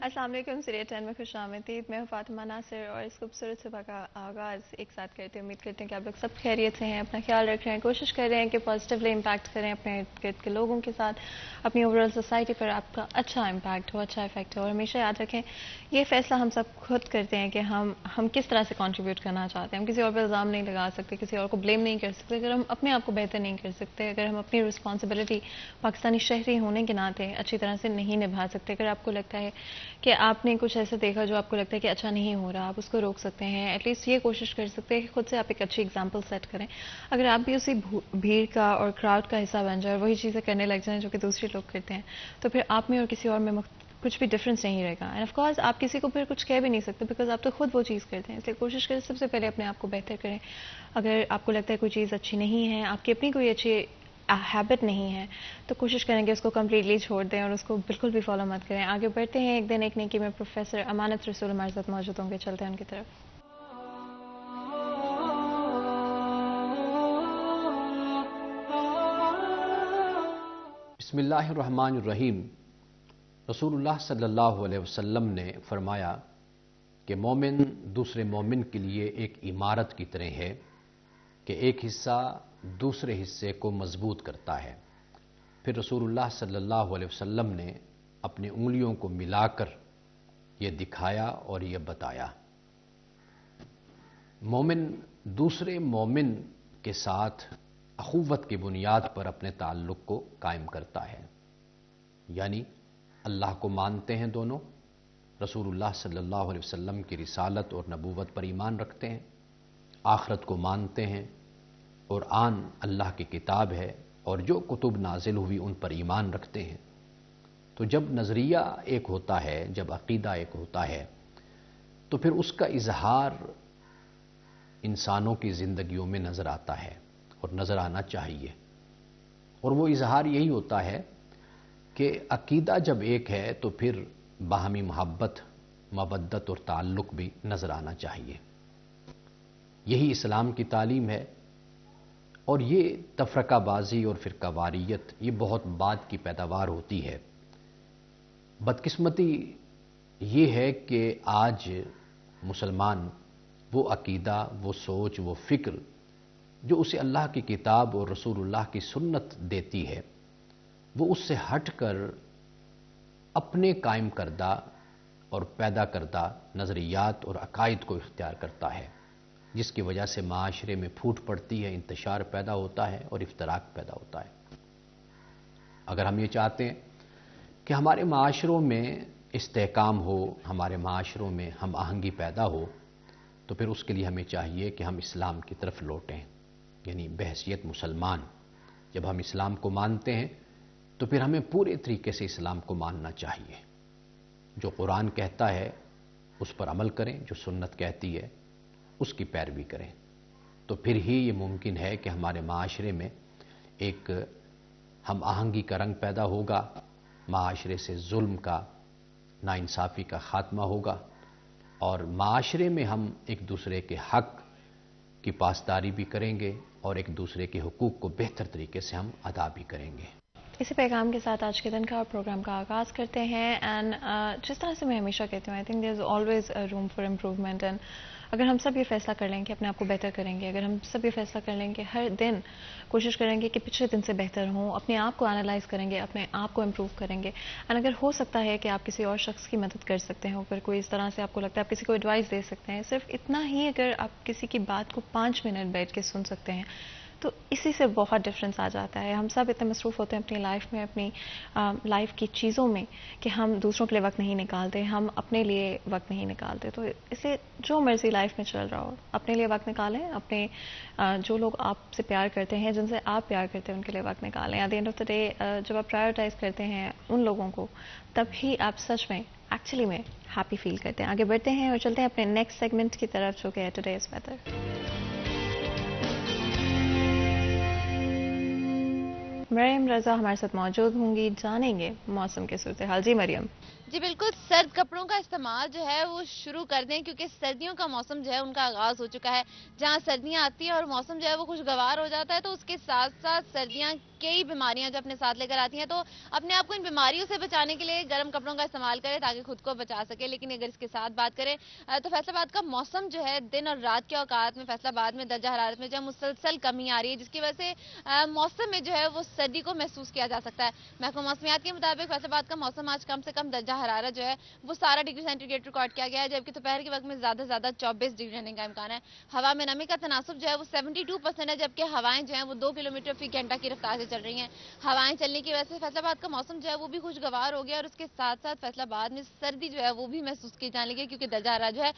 السلام علیکم، سیریل 10 میں خوش آمدید. میں ہوں فاطمہ ناصر اور اس خوبصورت صبح کا آغاز ایک ساتھ کرتے ہیں. امید کرتے ہیں کہ آپ لوگ سب خیریت سے ہیں، اپنا خیال رکھ رہے ہیں، کوشش کر رہے ہیں کہ پازیٹیولی امپیکٹ کریں اپنے گرد کے لوگوں کے ساتھ، اپنی اوورآل سوسائٹی پر آپ کا اچھا امپیکٹ ہو، اچھا افیکٹ ہو. اور ہمیشہ یاد رکھیں یہ فیصلہ ہم سب خود کرتے ہیں کہ ہم کس طرح سے کنٹریبیوٹ کرنا چاہتے ہیں. ہم کسی اور پہ الزام نہیں لگا سکتے، کسی اور کو بلیم نہیں کر سکتے اگر ہم اپنے آپ کو بہتر نہیں کر سکتے، اگر ہم اپنی رسپانسبلٹی پاکستانی شہری ہونے کے ناطے اچھی طرح سے نہیں نبھا سکتے. اگر آپ کو لگتا ہے کہ آپ نے کچھ ایسا دیکھا جو آپ کو لگتا ہے کہ اچھا نہیں ہو رہا، آپ اس کو روک سکتے ہیں. ایٹ لیسٹ یہ کوشش کر سکتے ہیں کہ خود سے آپ ایک اچھی اگزامپل سیٹ کریں. اگر آپ بھی اسی بھیڑ کا اور کراؤڈ کا حصہ بن جائیں اور وہی چیزیں کرنے لگ جائیں جو کہ دوسرے لوگ کرتے ہیں، تو پھر آپ میں اور کسی اور میں کچھ بھی ڈفرینس نہیں رہے گا. اینڈ آف کورس آپ کسی کو پھر کچھ کہہ بھی نہیں سکتے بیکاز آپ تو خود وہ چیز کرتے ہیں. اس لیے کوشش کریں سب سے پہلے اپنے آپ کو بہتر کریں. اگر آپ کو لگتا ہے کوئی چیز اچھی نہیں ہے، آپ کی اپنی کوئی اچھی ہیبٹ نہیں ہے، تو کوشش کریں کہ اس کو کمپلیٹلی چھوڑ دیں اور اس کو بالکل بھی فالو مت کریں. آگے بڑھتے ہیں. ایک دن ایک نیکی میں پروفیسر امانت رسول ہمارے ساتھ موجود ہوں گے، چلتے ہیں ان کی طرف. بسم اللہ الرحمن الرحیم. رسول اللہ صلی اللہ علیہ وسلم نے فرمایا کہ مومن دوسرے مومن کے لیے ایک عمارت کی طرح ہے کہ ایک حصہ دوسرے حصے کو مضبوط کرتا ہے. پھر رسول اللہ صلی اللہ علیہ وسلم نے اپنی انگلیوں کو ملا کر یہ دکھایا اور یہ بتایا. مومن دوسرے مومن کے ساتھ اخوت کی بنیاد پر اپنے تعلق کو قائم کرتا ہے، یعنی اللہ کو مانتے ہیں دونوں، رسول اللہ صلی اللہ علیہ وسلم کی رسالت اور نبوت پر ایمان رکھتے ہیں، آخرت کو مانتے ہیں، قرآن اللہ کی کتاب ہے اور جو کتب نازل ہوئی ان پر ایمان رکھتے ہیں. تو جب نظریہ ایک ہوتا ہے، جب عقیدہ ایک ہوتا ہے، تو پھر اس کا اظہار انسانوں کی زندگیوں میں نظر آتا ہے اور نظر آنا چاہیے. اور وہ اظہار یہی ہوتا ہے کہ عقیدہ جب ایک ہے تو پھر باہمی محبت، مودت اور تعلق بھی نظر آنا چاہیے. یہی اسلام کی تعلیم ہے. اور یہ تفرقہ بازی اور فرقہ واریت یہ بہت بعد کی پیداوار ہوتی ہے. بدقسمتی یہ ہے کہ آج مسلمان وہ عقیدہ، وہ سوچ، وہ فکر جو اسے اللہ کی کتاب اور رسول اللہ کی سنت دیتی ہے، وہ اس سے ہٹ کر اپنے قائم کردہ اور پیدا کردہ نظریات اور عقائد کو اختیار کرتا ہے، جس کی وجہ سے معاشرے میں پھوٹ پڑتی ہے، انتشار پیدا ہوتا ہے اور افتراق پیدا ہوتا ہے. اگر ہم یہ چاہتے ہیں کہ ہمارے معاشروں میں استحکام ہو، ہمارے معاشروں میں ہم آہنگی پیدا ہو، تو پھر اس کے لیے ہمیں چاہیے کہ ہم اسلام کی طرف لوٹیں. یعنی بحیثیت مسلمان جب ہم اسلام کو مانتے ہیں تو پھر ہمیں پورے طریقے سے اسلام کو ماننا چاہیے. جو قرآن کہتا ہے اس پر عمل کریں، جو سنت کہتی ہے اس کی پیروی کریں. تو پھر ہی یہ ممکن ہے کہ ہمارے معاشرے میں ایک ہم آہنگی کا رنگ پیدا ہوگا، معاشرے سے ظلم کا، ناانصافی کا خاتمہ ہوگا، اور معاشرے میں ہم ایک دوسرے کے حق کی پاسداری بھی کریں گے اور ایک دوسرے کے حقوق کو بہتر طریقے سے ہم ادا بھی کریں گے. اسی پیغام کے ساتھ آج کے دن کا پروگرام کا آغاز کرتے ہیں. اینڈ جس طرح سے میں ہمیشہ کہتی ہوں، I think there is always room for improvement. And اگر ہم سب یہ فیصلہ کر لیں کہ اپنے آپ کو بہتر کریں گے، اگر ہم سب یہ فیصلہ کر لیں کہ ہر دن کوشش کریں گے کہ پچھلے دن سے بہتر ہوں، اپنے آپ کو انالائز کریں گے، اپنے آپ کو امپروو کریں گے. اینڈ اگر ہو سکتا ہے کہ آپ کسی اور شخص کی مدد کر سکتے ہیں، اگر کوئی اس طرح سے آپ کو لگتا ہے آپ کسی کو ایڈوائس دے سکتے ہیں، صرف اتنا ہی اگر آپ کسی کی بات کو 5 منٹ بیٹھ کے سن سکتے ہیں، تو اسی سے بہت ڈفرینس آ جاتا ہے. ہم سب اتنے مصروف ہوتے ہیں اپنی لائف میں، اپنی لائف کی چیزوں میں، کہ ہم دوسروں کے لیے وقت نہیں نکالتے، ہم اپنے لیے وقت نہیں نکالتے. تو اس لیے جو مرضی لائف میں چل رہا ہو، اپنے لیے وقت نکالیں، اپنے جو لوگ آپ سے پیار کرتے ہیں، جن سے آپ پیار کرتے ہیں، ان کے لیے وقت نکالیں. At the end of the day جب آپ پرائیورٹائز کرتے ہیں ان لوگوں کو، تب ہی آپ سچ میں ایکچولی میں ہیپی فیل کرتے ہیں. آگے بڑھتے ہیں اور چلتے ہیں اپنے نیکسٹ سیگمنٹ کی طرف، جو کہ ہے ٹوڈیز ویدر. مریم رضا ہمارے ساتھ موجود ہوں گی، جانیں گے موسم کی صورتحال. جی مریم. جی بالکل، سرد کپڑوں کا استعمال جو ہے وہ شروع کر دیں، کیونکہ سردیوں کا موسم جو ہے ان کا آغاز ہو چکا ہے. جہاں سردیاں آتی ہیں اور موسم جو ہے وہ خوشگوار ہو جاتا ہے، تو اس کے ساتھ ساتھ سردیاں کئی بیماریاں جو اپنے ساتھ لے کر آتی ہیں. تو اپنے آپ کو ان بیماریوں سے بچانے کے لیے گرم کپڑوں کا استعمال کریں تاکہ خود کو بچا سکے. لیکن اگر اس کے ساتھ بات کریں تو فیصل آباد کا موسم جو ہے دن اور رات کے اوقات میں فیصل آباد میں درجہ حرارت میں جو ہے مسلسل کمی آ رہی ہے، جس کی وجہ سے موسم میں جو ہے وہ سردی کو محسوس کیا جا سکتا ہے. محکمہ موسمیات کے مطابق فیصل آباد کا موسم آج کم سے کم درجہ حرارت جو ہے وہ 17 ڈگری سینٹی گریڈ ریکارڈ کیا گیا ہے، جبکہ دوپہر کے وقت میں زیادہ سے زیادہ 24 ڈگری رہنے کا امکان ہے. ہوا میں نمی کا تناسب جو ہے وہ 72% ہے، جبکہ ہوائیں جو ہیں وہ 2 کلومیٹر فی گھنٹہ کی رفتار سے چل رہی ہیں. ہوائیں چلنے کی وجہ سے فیصل آباد کا موسم جو ہے وہ بھی خوشگوار ہو گیا، اور اس کے ساتھ ساتھ فیصل آباد میں سردی جو ہے وہ بھی محسوس کی جانے لگی، کیونکہ درجہ حرارت جو ہے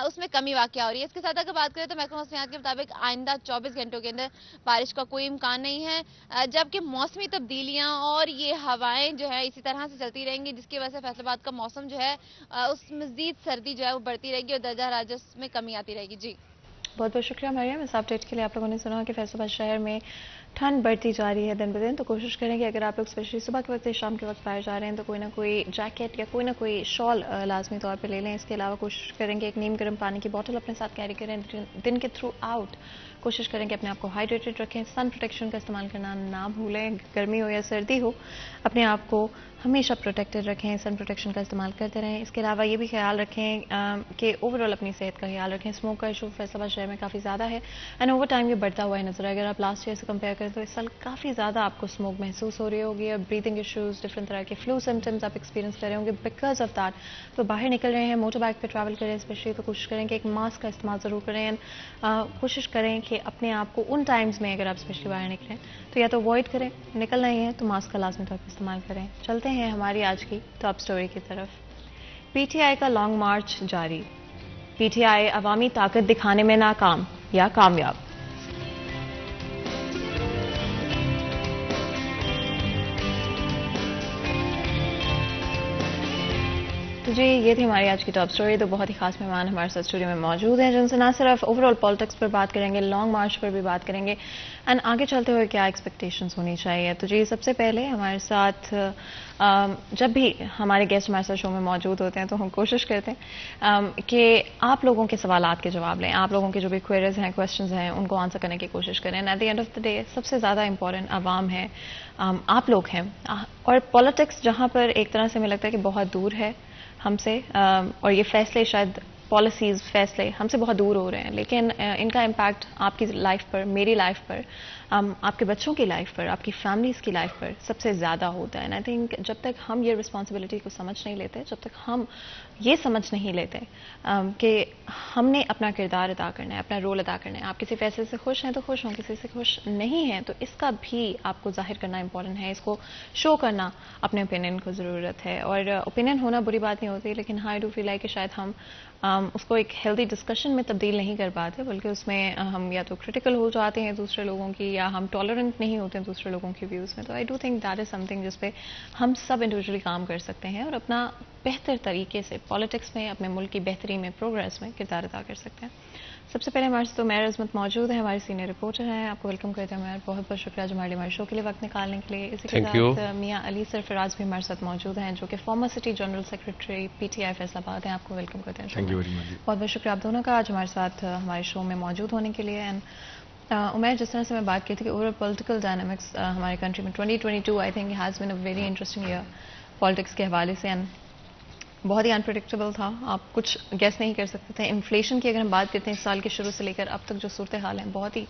اس میں کمی واقع ہو رہی ہے. اس کے ساتھ اگر بات کریں تو محکمہ موسمیات کے مطابق آئندہ 24 گھنٹوں کے اندر بارش کا کوئی امکان نہیں ہے، جبکہ موسمی تبدیلیاں اور یہ ہوائیں جو ہے اسی طرح سے چلتی رہیں گی، جس کی وجہ سے فیصل آباد کا موسم جو ہے اس مزید سردی جو ہے وہ بڑھتی رہے گی اور درجہ حرارت میں کمی آتی رہے گی. جی بہت بہت شکریہ مریم اس اپڈیٹ کے لیے. آپ لوگوں نے سنا کہ فیصل آباد شہر میں ٹھنڈ بڑھتی جا رہی ہے دن بدن، تو کوشش کریں کہ اگر آپ لوگ اسپیشلی صبح کے وقت شام کے وقت باہر جا رہے ہیں تو کوئی نہ کوئی جیکٹ یا کوئی نہ کوئی شال لازمی طور پہ لے لیں. اس کے علاوہ کوشش کریں کہ ایک نیم گرم پانی کی بوٹل اپنے ساتھ کیری کریں. دن کے تھرو آؤٹ کوشش کریں کہ اپنے آپ کو ہائیڈریٹڈ رکھیں. سن پروٹیکشن کا استعمال کرنا نہ بھولیں، گرمی ہو یا سردی ہو اپنے آپ کو ہمیشہ پروٹیکٹڈ رکھیں، سن پروٹیکشن کا استعمال کرتے رہیں. اس کے علاوہ یہ بھی خیال رکھیں کہ اوور آل اپنی صحت کا خیال رکھیں. اسموک کا ایشو فیصل آباد شہر میں کافی زیادہ ہے اینڈ اوور ٹائم یہ بڑھتا ہوا ہے نظر ہے. اگر آپ لاسٹ ایئر سے کمپیئر کریں تو اس سال کافی زیادہ آپ کو اسموک محسوس ہو رہی ہوگی، اور بریتھنگ ایشوز، ڈفرنٹ طرح کے فلو سمٹمز آپ ایکسپیرینس کر رہے ہوں گے بیکاز آف دیٹ. تو باہر نکل رہے ہیں، موٹر بائک پہ ٹریول کریں اسپیشلی، تو کوشش کریں کہ ایک ماسک کا استعمال ضرور کریں. کوشش کریں کہ اپنے آپ کو ان ٹائمز میں اگر آپ اسپیشلی باہر نکلیں تو یا تو اوائڈ کریں، نکلنا ہی ہے تو ماسک کا لازمی طور پر استعمال کریں. چلتے ہیں ہماری آج کی ٹاپ سٹوری کی طرف. پی ٹی آئی کا لانگ مارچ جاری، پی ٹی آئی عوامی طاقت دکھانے میں ناکام یا کامیاب؟ تو جی یہ تھی ہماری آج کی ٹاپ سٹوری. تو بہت ہی خاص مہمان ہمارے ساتھ اسٹوڈیو میں موجود ہیں جن سے نہ صرف اوور آل پالیٹکس پر بات کریں گے، لانگ مارچ پر بھی بات کریں گے اینڈ آگے چلتے ہوئے کیا ایکسپیکٹیشنز ہونی چاہیے. تو جی سب سے پہلے ہمارے ساتھ جب بھی ہمارے گیسٹ ہمارے ساتھ شو میں موجود ہوتے ہیں تو ہم کوشش کرتے ہیں کہ آپ لوگوں کے سوالات کے جواب لیں، آپ لوگوں کے جو بھی کوئریز ہیں، کویشچنز ہیں ان کو آنسر کرنے کی کوشش کریں. At the end of the day سب سے زیادہ امپورٹنٹ عوام ہے، آپ لوگ ہیں. اور پالیٹکس جہاں پر ایک طرح سے ہمیں لگتا ہے کہ بہت دور ہے ہم سے، اور یہ فیصلے شاید پالیسیز فیصلے ہم سے بہت دور ہو رہے ہیں، لیکن ان کا امپیکٹ آپ کی لائف پر، میری لائف پر، آپ کے بچوں کی لائف پر، آپ کی فیملیز کی لائف پر سب سے زیادہ ہوتا ہے. اینڈ آئی تھنک جب تک ہم یہ رسپانسبلٹی کو سمجھ نہیں لیتے، جب تک ہم یہ سمجھ نہیں لیتے کہ ہم نے اپنا کردار ادا کرنا ہے، اپنا رول ادا کرنا ہے. آپ کسی فیصلے سے خوش ہیں تو خوش ہوں، کسی سے خوش نہیں ہیں تو اس کا بھی آپ کو ظاہر کرنا امپورٹنٹ ہے، اس کو شو کرنا اپنے اوپینین کو ضرورت ہے. اور اوپینین ہونا بری بات نہیں ہوتی، لیکن ہائی ڈو فیل لائک کہ شاید ہم اس کو ایک ہیلدی ڈسکشن میں تبدیل نہیں کر پاتے، بلکہ اس میں ہم یا تو کرٹیکل ہو جاتے ہیں دوسرے لوگوں کی، یا ہم ٹالرنٹ نہیں ہوتے ہیں دوسرے لوگوں کی ویوز میں. تو I do think that is some thing جس پہ ہم سب انڈیویجولی کام کر سکتے ہیں اور اپنا بہتر طریقے سے پالیٹکس میں، اپنے ملک کی بہتری میں، پروگریس میں کردار ادا کر سکتے ہیں. سب سے پہلے ہمارے ساتھ تو میر عظمت موجود ہیں، ہمارے سینئر رپورٹر ہیں. آپ کو ویلکم کرتے ہیں میر، بہت بہت شکریہ جو ہمارے شو کے لیے وقت نکالنے کے لیے. اسی کے ساتھ میاں علی سرفراز بھی ہمارے ساتھ موجود ہیں جو کہ former city general secretary P T I Faisalabad ہیں. آپ کو ویلکم کرتے ہیں. بہت بہت شکریہ آپ دونوں کا آج ہمارے ساتھ ہمارے شو میں موجود ہونے کے لیے. عمیر، جس طرح سے میں بات کی تھی کہ اوور پولیٹیکل ڈائنامکس ہمارے کنٹری میں 2022 I think has been a very interesting year politics کے حوالے سے، اینڈ بہت ہی انپریڈکٹیبل تھا. آپ کچھ گیس نہیں کر سکتے تھے. انفلیشن کی اگر ہم بات کرتے ہیں اس سال کے شروع سے لے کر اب تک جو صورتحال ہیں بہت ہی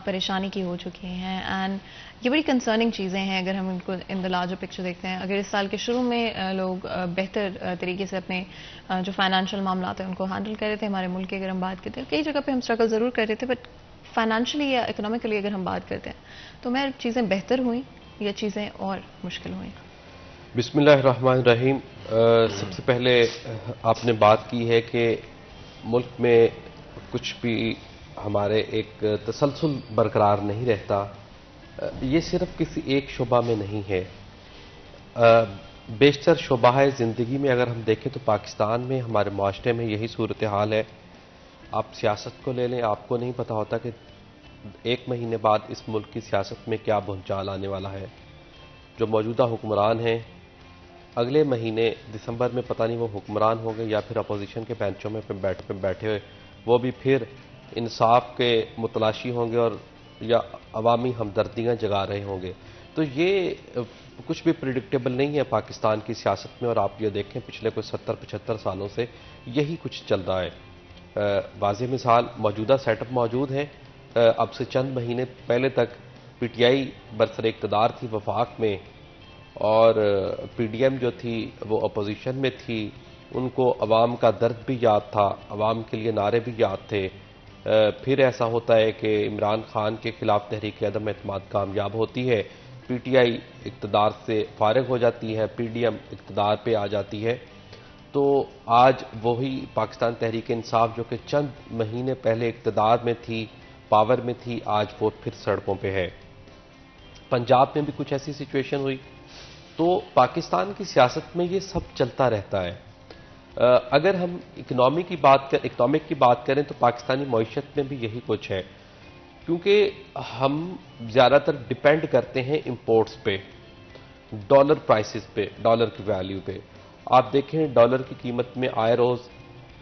پریشانی کی ہو چکی ہیں، اینڈ یہ بڑی کنسرننگ چیزیں ہیں اگر ہم ان کو ان دا لارجر پکچر دیکھتے ہیں. اگر اس سال کے شروع میں لوگ بہتر طریقے سے اپنے جو فائنینشیل معاملات ہیں ان کو ہینڈل کر رہے تھے، ہمارے ملک کے اگر ہم بات کرتے ہیں کئی جگہ پہ ہم اسٹرگل ضرور کر رہے تھے، بٹ فائنینشلی یا اکنامیکلی اگر ہم بات کرتے ہیں تو میں چیزیں بہتر ہوئیں یا چیزیں اور مشکل ہوئیں؟ بسم اللہ الرحمن الرحیم. سب سے پہلے آپ نے بات کی ہے کہ ملک میں کچھ بھی ہمارے ایک تسلسل برقرار نہیں رہتا. یہ صرف کسی ایک شعبہ میں نہیں ہے، بیشتر شعبہ زندگی میں اگر ہم دیکھیں تو پاکستان میں ہمارے معاشرے میں یہی صورتحال ہے. آپ سیاست کو لے لیں، آپ کو نہیں پتا ہوتا کہ ایک مہینے بعد اس ملک کی سیاست میں کیا بھونچال آنے والا ہے. جو موجودہ حکمران ہیں اگلے مہینے دسمبر میں پتہ نہیں وہ حکمران ہوں گے یا پھر اپوزیشن کے بینچوں میں بیٹھے ہوئے وہ بھی پھر انصاف کے متلاشی ہوں گے اور یا عوامی ہمدردیاں جگا رہے ہوں گے. تو یہ کچھ بھی پریڈکٹیبل نہیں ہے پاکستان کی سیاست میں, اور آپ یہ دیکھیں پچھلے کوئی 70-75 سالوں سے یہی کچھ چل رہا ہے. واضح مثال موجودہ سیٹ اپ موجود ہے. اب سے چند مہینے پہلے تک پی ٹی آئی برسر اقتدار تھی وفاق میں, اور پی ڈی ایم جو تھی وہ اپوزیشن میں تھی. ان کو عوام کا درد بھی یاد تھا, عوام کے لیے نعرے بھی یاد تھے. پھر ایسا ہوتا ہے کہ عمران خان کے خلاف تحریک عدم اعتماد کامیاب ہوتی ہے, پی ٹی آئی اقتدار سے فارغ ہو جاتی ہے, پی ڈی ایم اقتدار پہ آ جاتی ہے. تو آج وہی پاکستان تحریک انصاف جو کہ چند مہینے پہلے اقتدار میں تھی, پاور میں تھی, آج وہ پھر سڑکوں پہ ہے. پنجاب میں بھی کچھ ایسی سچویشن ہوئی. تو پاکستان کی سیاست میں یہ سب چلتا رہتا ہے. اگر ہم اکنامک کی بات کریں تو پاکستانی معیشت میں بھی یہی کچھ ہے, کیونکہ ہم زیادہ تر ڈیپینڈ کرتے ہیں امپورٹس پہ, ڈالر پرائسز پہ, ڈالر کی ویلیو پہ. آپ دیکھیں ڈالر کی قیمت میں آئے روز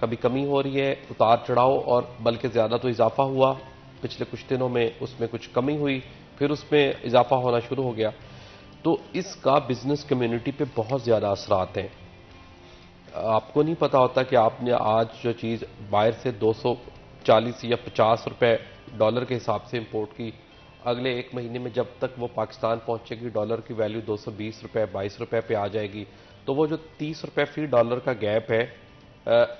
کبھی کمی ہو رہی ہے, اتار چڑھاؤ, اور بلکہ زیادہ تو اضافہ ہوا. پچھلے کچھ دنوں میں اس میں کچھ کمی ہوئی, پھر اس میں اضافہ ہونا شروع ہو گیا. تو اس کا بزنس کمیونٹی پہ بہت زیادہ اثرات ہیں. آپ کو نہیں پتا ہوتا کہ آپ نے آج جو چیز باہر سے 240 یا 50 روپے ڈالر کے حساب سے امپورٹ کی, اگلے ایک مہینے میں جب تک وہ پاکستان پہنچے گی ڈالر کی ویلیو 220 روپے 22 روپے پہ آ جائے گی. تو وہ جو 30 روپے فی ڈالر کا گیپ ہے,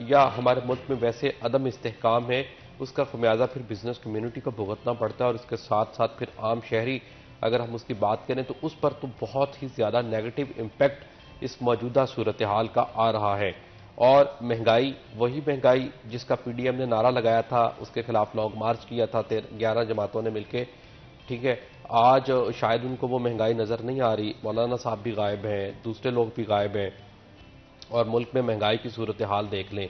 یا ہمارے ملک میں ویسے عدم استحکام ہے, اس کا خمیازہ پھر بزنس کمیونٹی کو بھگتنا پڑتا ہے. اور اس کے ساتھ ساتھ پھر عام شہری, اگر ہم اس کی بات کریں تو اس پر تو بہت ہی زیادہ نیگیٹو امپیکٹ اس موجودہ صورتحال کا آ رہا ہے. اور مہنگائی, وہی مہنگائی جس کا پی ڈی ایم نے نعرہ لگایا تھا, اس کے خلاف لانگ مارچ کیا تھا 11 جماعتوں نے مل کے, ٹھیک ہے, آج شاید ان کو وہ مہنگائی نظر نہیں آ رہی. مولانا صاحب بھی غائب ہیں, دوسرے لوگ بھی غائب ہیں, اور ملک میں مہنگائی کی صورتحال دیکھ لیں.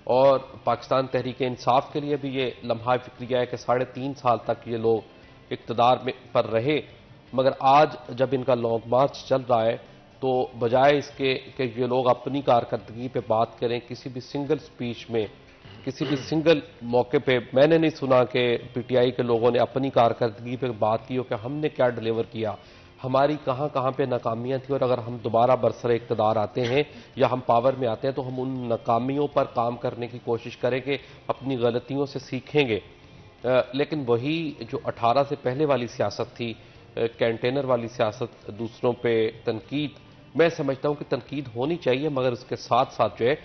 اور پاکستان تحریک انصاف کے لیے بھی یہ لمحہ فکریہ ہے کہ 3.5 سال تک یہ لوگ اقتدار میں پر رہے, مگر آج جب ان کا لانگ مارچ چل رہا ہے تو بجائے اس کے کہ یہ لوگ اپنی کارکردگی پہ بات کریں, کسی بھی سنگل سپیچ میں, کسی بھی سنگل موقع پہ میں نے نہیں سنا کہ پی ٹی آئی کے لوگوں نے اپنی کارکردگی پہ بات کی ہو کہ ہم نے کیا ڈیلیور کیا, ہماری کہاں پہ ناکامیاں تھیں, اور اگر ہم دوبارہ برسر اقتدار آتے ہیں یا ہم پاور میں آتے ہیں تو ہم ان ناکامیوں پر کام کرنے کی کوشش کریں کہ اپنی غلطیوں سے سیکھیں گے. لیکن وہی جو 18 سے پہلے والی سیاست تھی, کینٹینر والی سیاست, دوسروں پہ تنقید, میں سمجھتا ہوں کہ تنقید ہونی چاہیے, مگر اس کے ساتھ ساتھ جو ہے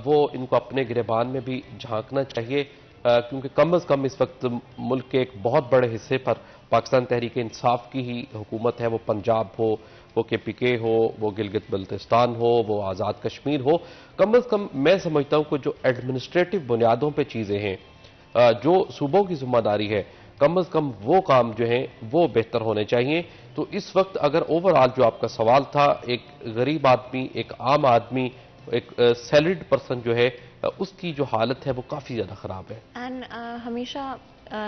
وہ ان کو اپنے گریبان میں بھی جھانکنا چاہیے, کیونکہ کم از کم اس وقت ملک کے ایک بہت بڑے حصے پر پاکستان تحریک انصاف کی ہی حکومت ہے. وہ پنجاب ہو, وہ کے پی کے ہو, وہ گلگت بلتستان ہو, وہ آزاد کشمیر ہو. کم از کم میں سمجھتا ہوں کہ جو ایڈمنسٹریٹو بنیادوں پہ چیزیں ہیں, جو صوبوں کی ذمہ داری ہے, کم از کم وہ کام جو ہیں وہ بہتر ہونے چاہیے. تو اس وقت اگر اوورآل جو آپ کا سوال تھا, ایک غریب آدمی, ایک عام آدمی, ایک سیلریڈ پرسن جو ہے, اس کی جو حالت ہے وہ کافی زیادہ خراب ہے. اینڈ ہمیشہ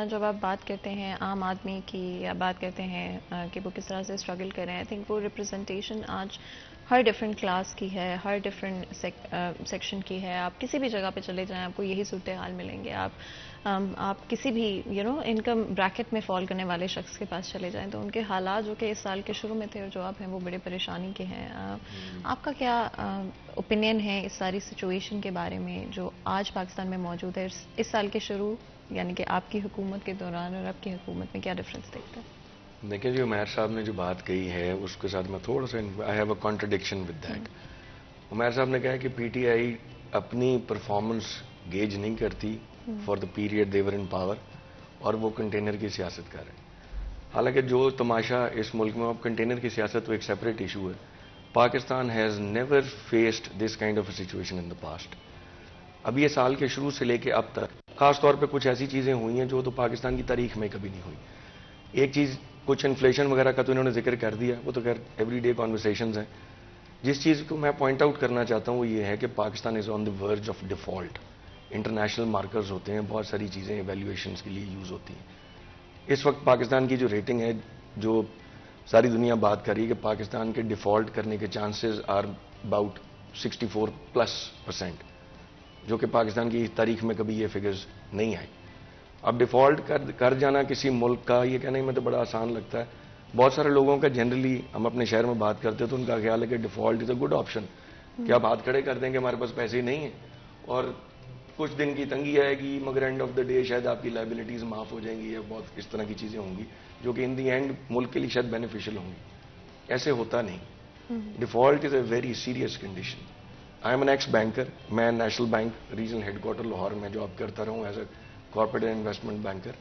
جب آپ بات کرتے ہیں عام آدمی کی یا بات کرتے ہیں کہ وہ کس طرح سے اسٹرگل کر رہے ہیں, آئی تھنک وہ ریپرزنٹیشن آج ہر ڈفرینٹ کلاس کی ہے, ہر ڈفرینٹ سیکشن کی ہے. آپ کسی بھی جگہ پہ چلے جائیں آپ کو یہی صورتحال ملیں گے. آپ کسی بھی انکم بریکٹ میں فال کرنے والے شخص کے پاس چلے جائیں تو ان کے حالات جو کہ اس سال کے شروع میں تھے اور جو آپ ہیں وہ بڑے پریشانی کے ہیں. آپ کا کیا اوپینین ہے اس ساری سچویشن کے بارے میں جو آج پاکستان میں موجود ہے اس سال کے شروع, یعنی کہ آپ کی حکومت کے دوران اور آپ کی حکومت میں کیا ڈفرینس دیکھتے ہیں؟ دیکھیں جی, عمیر صاحب نے جو بات کہی ہے اس کے ساتھ میں تھوڑا سا آئی have a contradiction with that. Umair صاحب نے کہا کہ پی ٹی آئی اپنی پرفارمنس گیج نہیں کرتی for the period they were in power, اور وہ کنٹینر کی سیاست کر رہے ہیں. حالانکہ جو تماشا اس ملک میں اب کنٹینر کی سیاست وہ ایک سیپریٹ ایشو ہے. Pakistan has never faced this kind of a situation in the past. اب یہ سال کے شروع سے لے کے اب تک خاص طور پہ کچھ ایسی چیزیں ہوئی ہیں جو تو پاکستان کی تاریخ میں کبھی نہیں ہوئی. ایک چیز, کچھ انفلیشن وغیرہ کا تو انہوں نے ذکر کر دیا, وہ تو خیر ایوری ڈے کانورسیشنز ہیں. جس چیز کو میں پوائنٹ آؤٹ کرنا چاہتا ہوں وہ یہ ہے کہ پاکستان از آن دی ورج آف ڈیفالٹ. انٹرنیشنل مارکرز ہوتے ہیں, بہت ساری چیزیں ایویلیویشنز کے لیے یوز ہوتی ہیں. اس وقت پاکستان کی جو ریٹنگ ہے, جو ساری دنیا بات کر رہی ہے کہ پاکستان کے ڈیفالٹ کرنے کے چانسز آر اباؤٹ 64+%، جو کہ پاکستان کی تاریخ میں کبھی یہ فگرز نہیں آئی. اب ڈیفالٹ کر جانا کسی ملک کا، یہ کہنے میں تو بڑا آسان لگتا ہے. بہت سارے لوگوں کا جنرلی ہم اپنے شہر میں بات کرتے ہیں تو ان کا خیال ہے کہ default is a good option, کہ آپ ہاتھ کھڑے کر دیں کہ ہمارے پاس پیسے نہیں ہیں اور کچھ دن کی تنگی آئے گی، مگر اینڈ آف دا ڈے شاید آپ کی لائبلٹیز معاف ہو جائیں گی یا بہت اس طرح کی چیزیں ہوں گی جو کہ ان دی اینڈ ملک کے لیے شاید بینیفیشل ہوں گی. ایسے ہوتا نہیں. Default is a very serious condition. I am an ex banker. میں national bank regional head quarter Lahore میں جاب کرتا رہا ہوں as a corporate investment banker.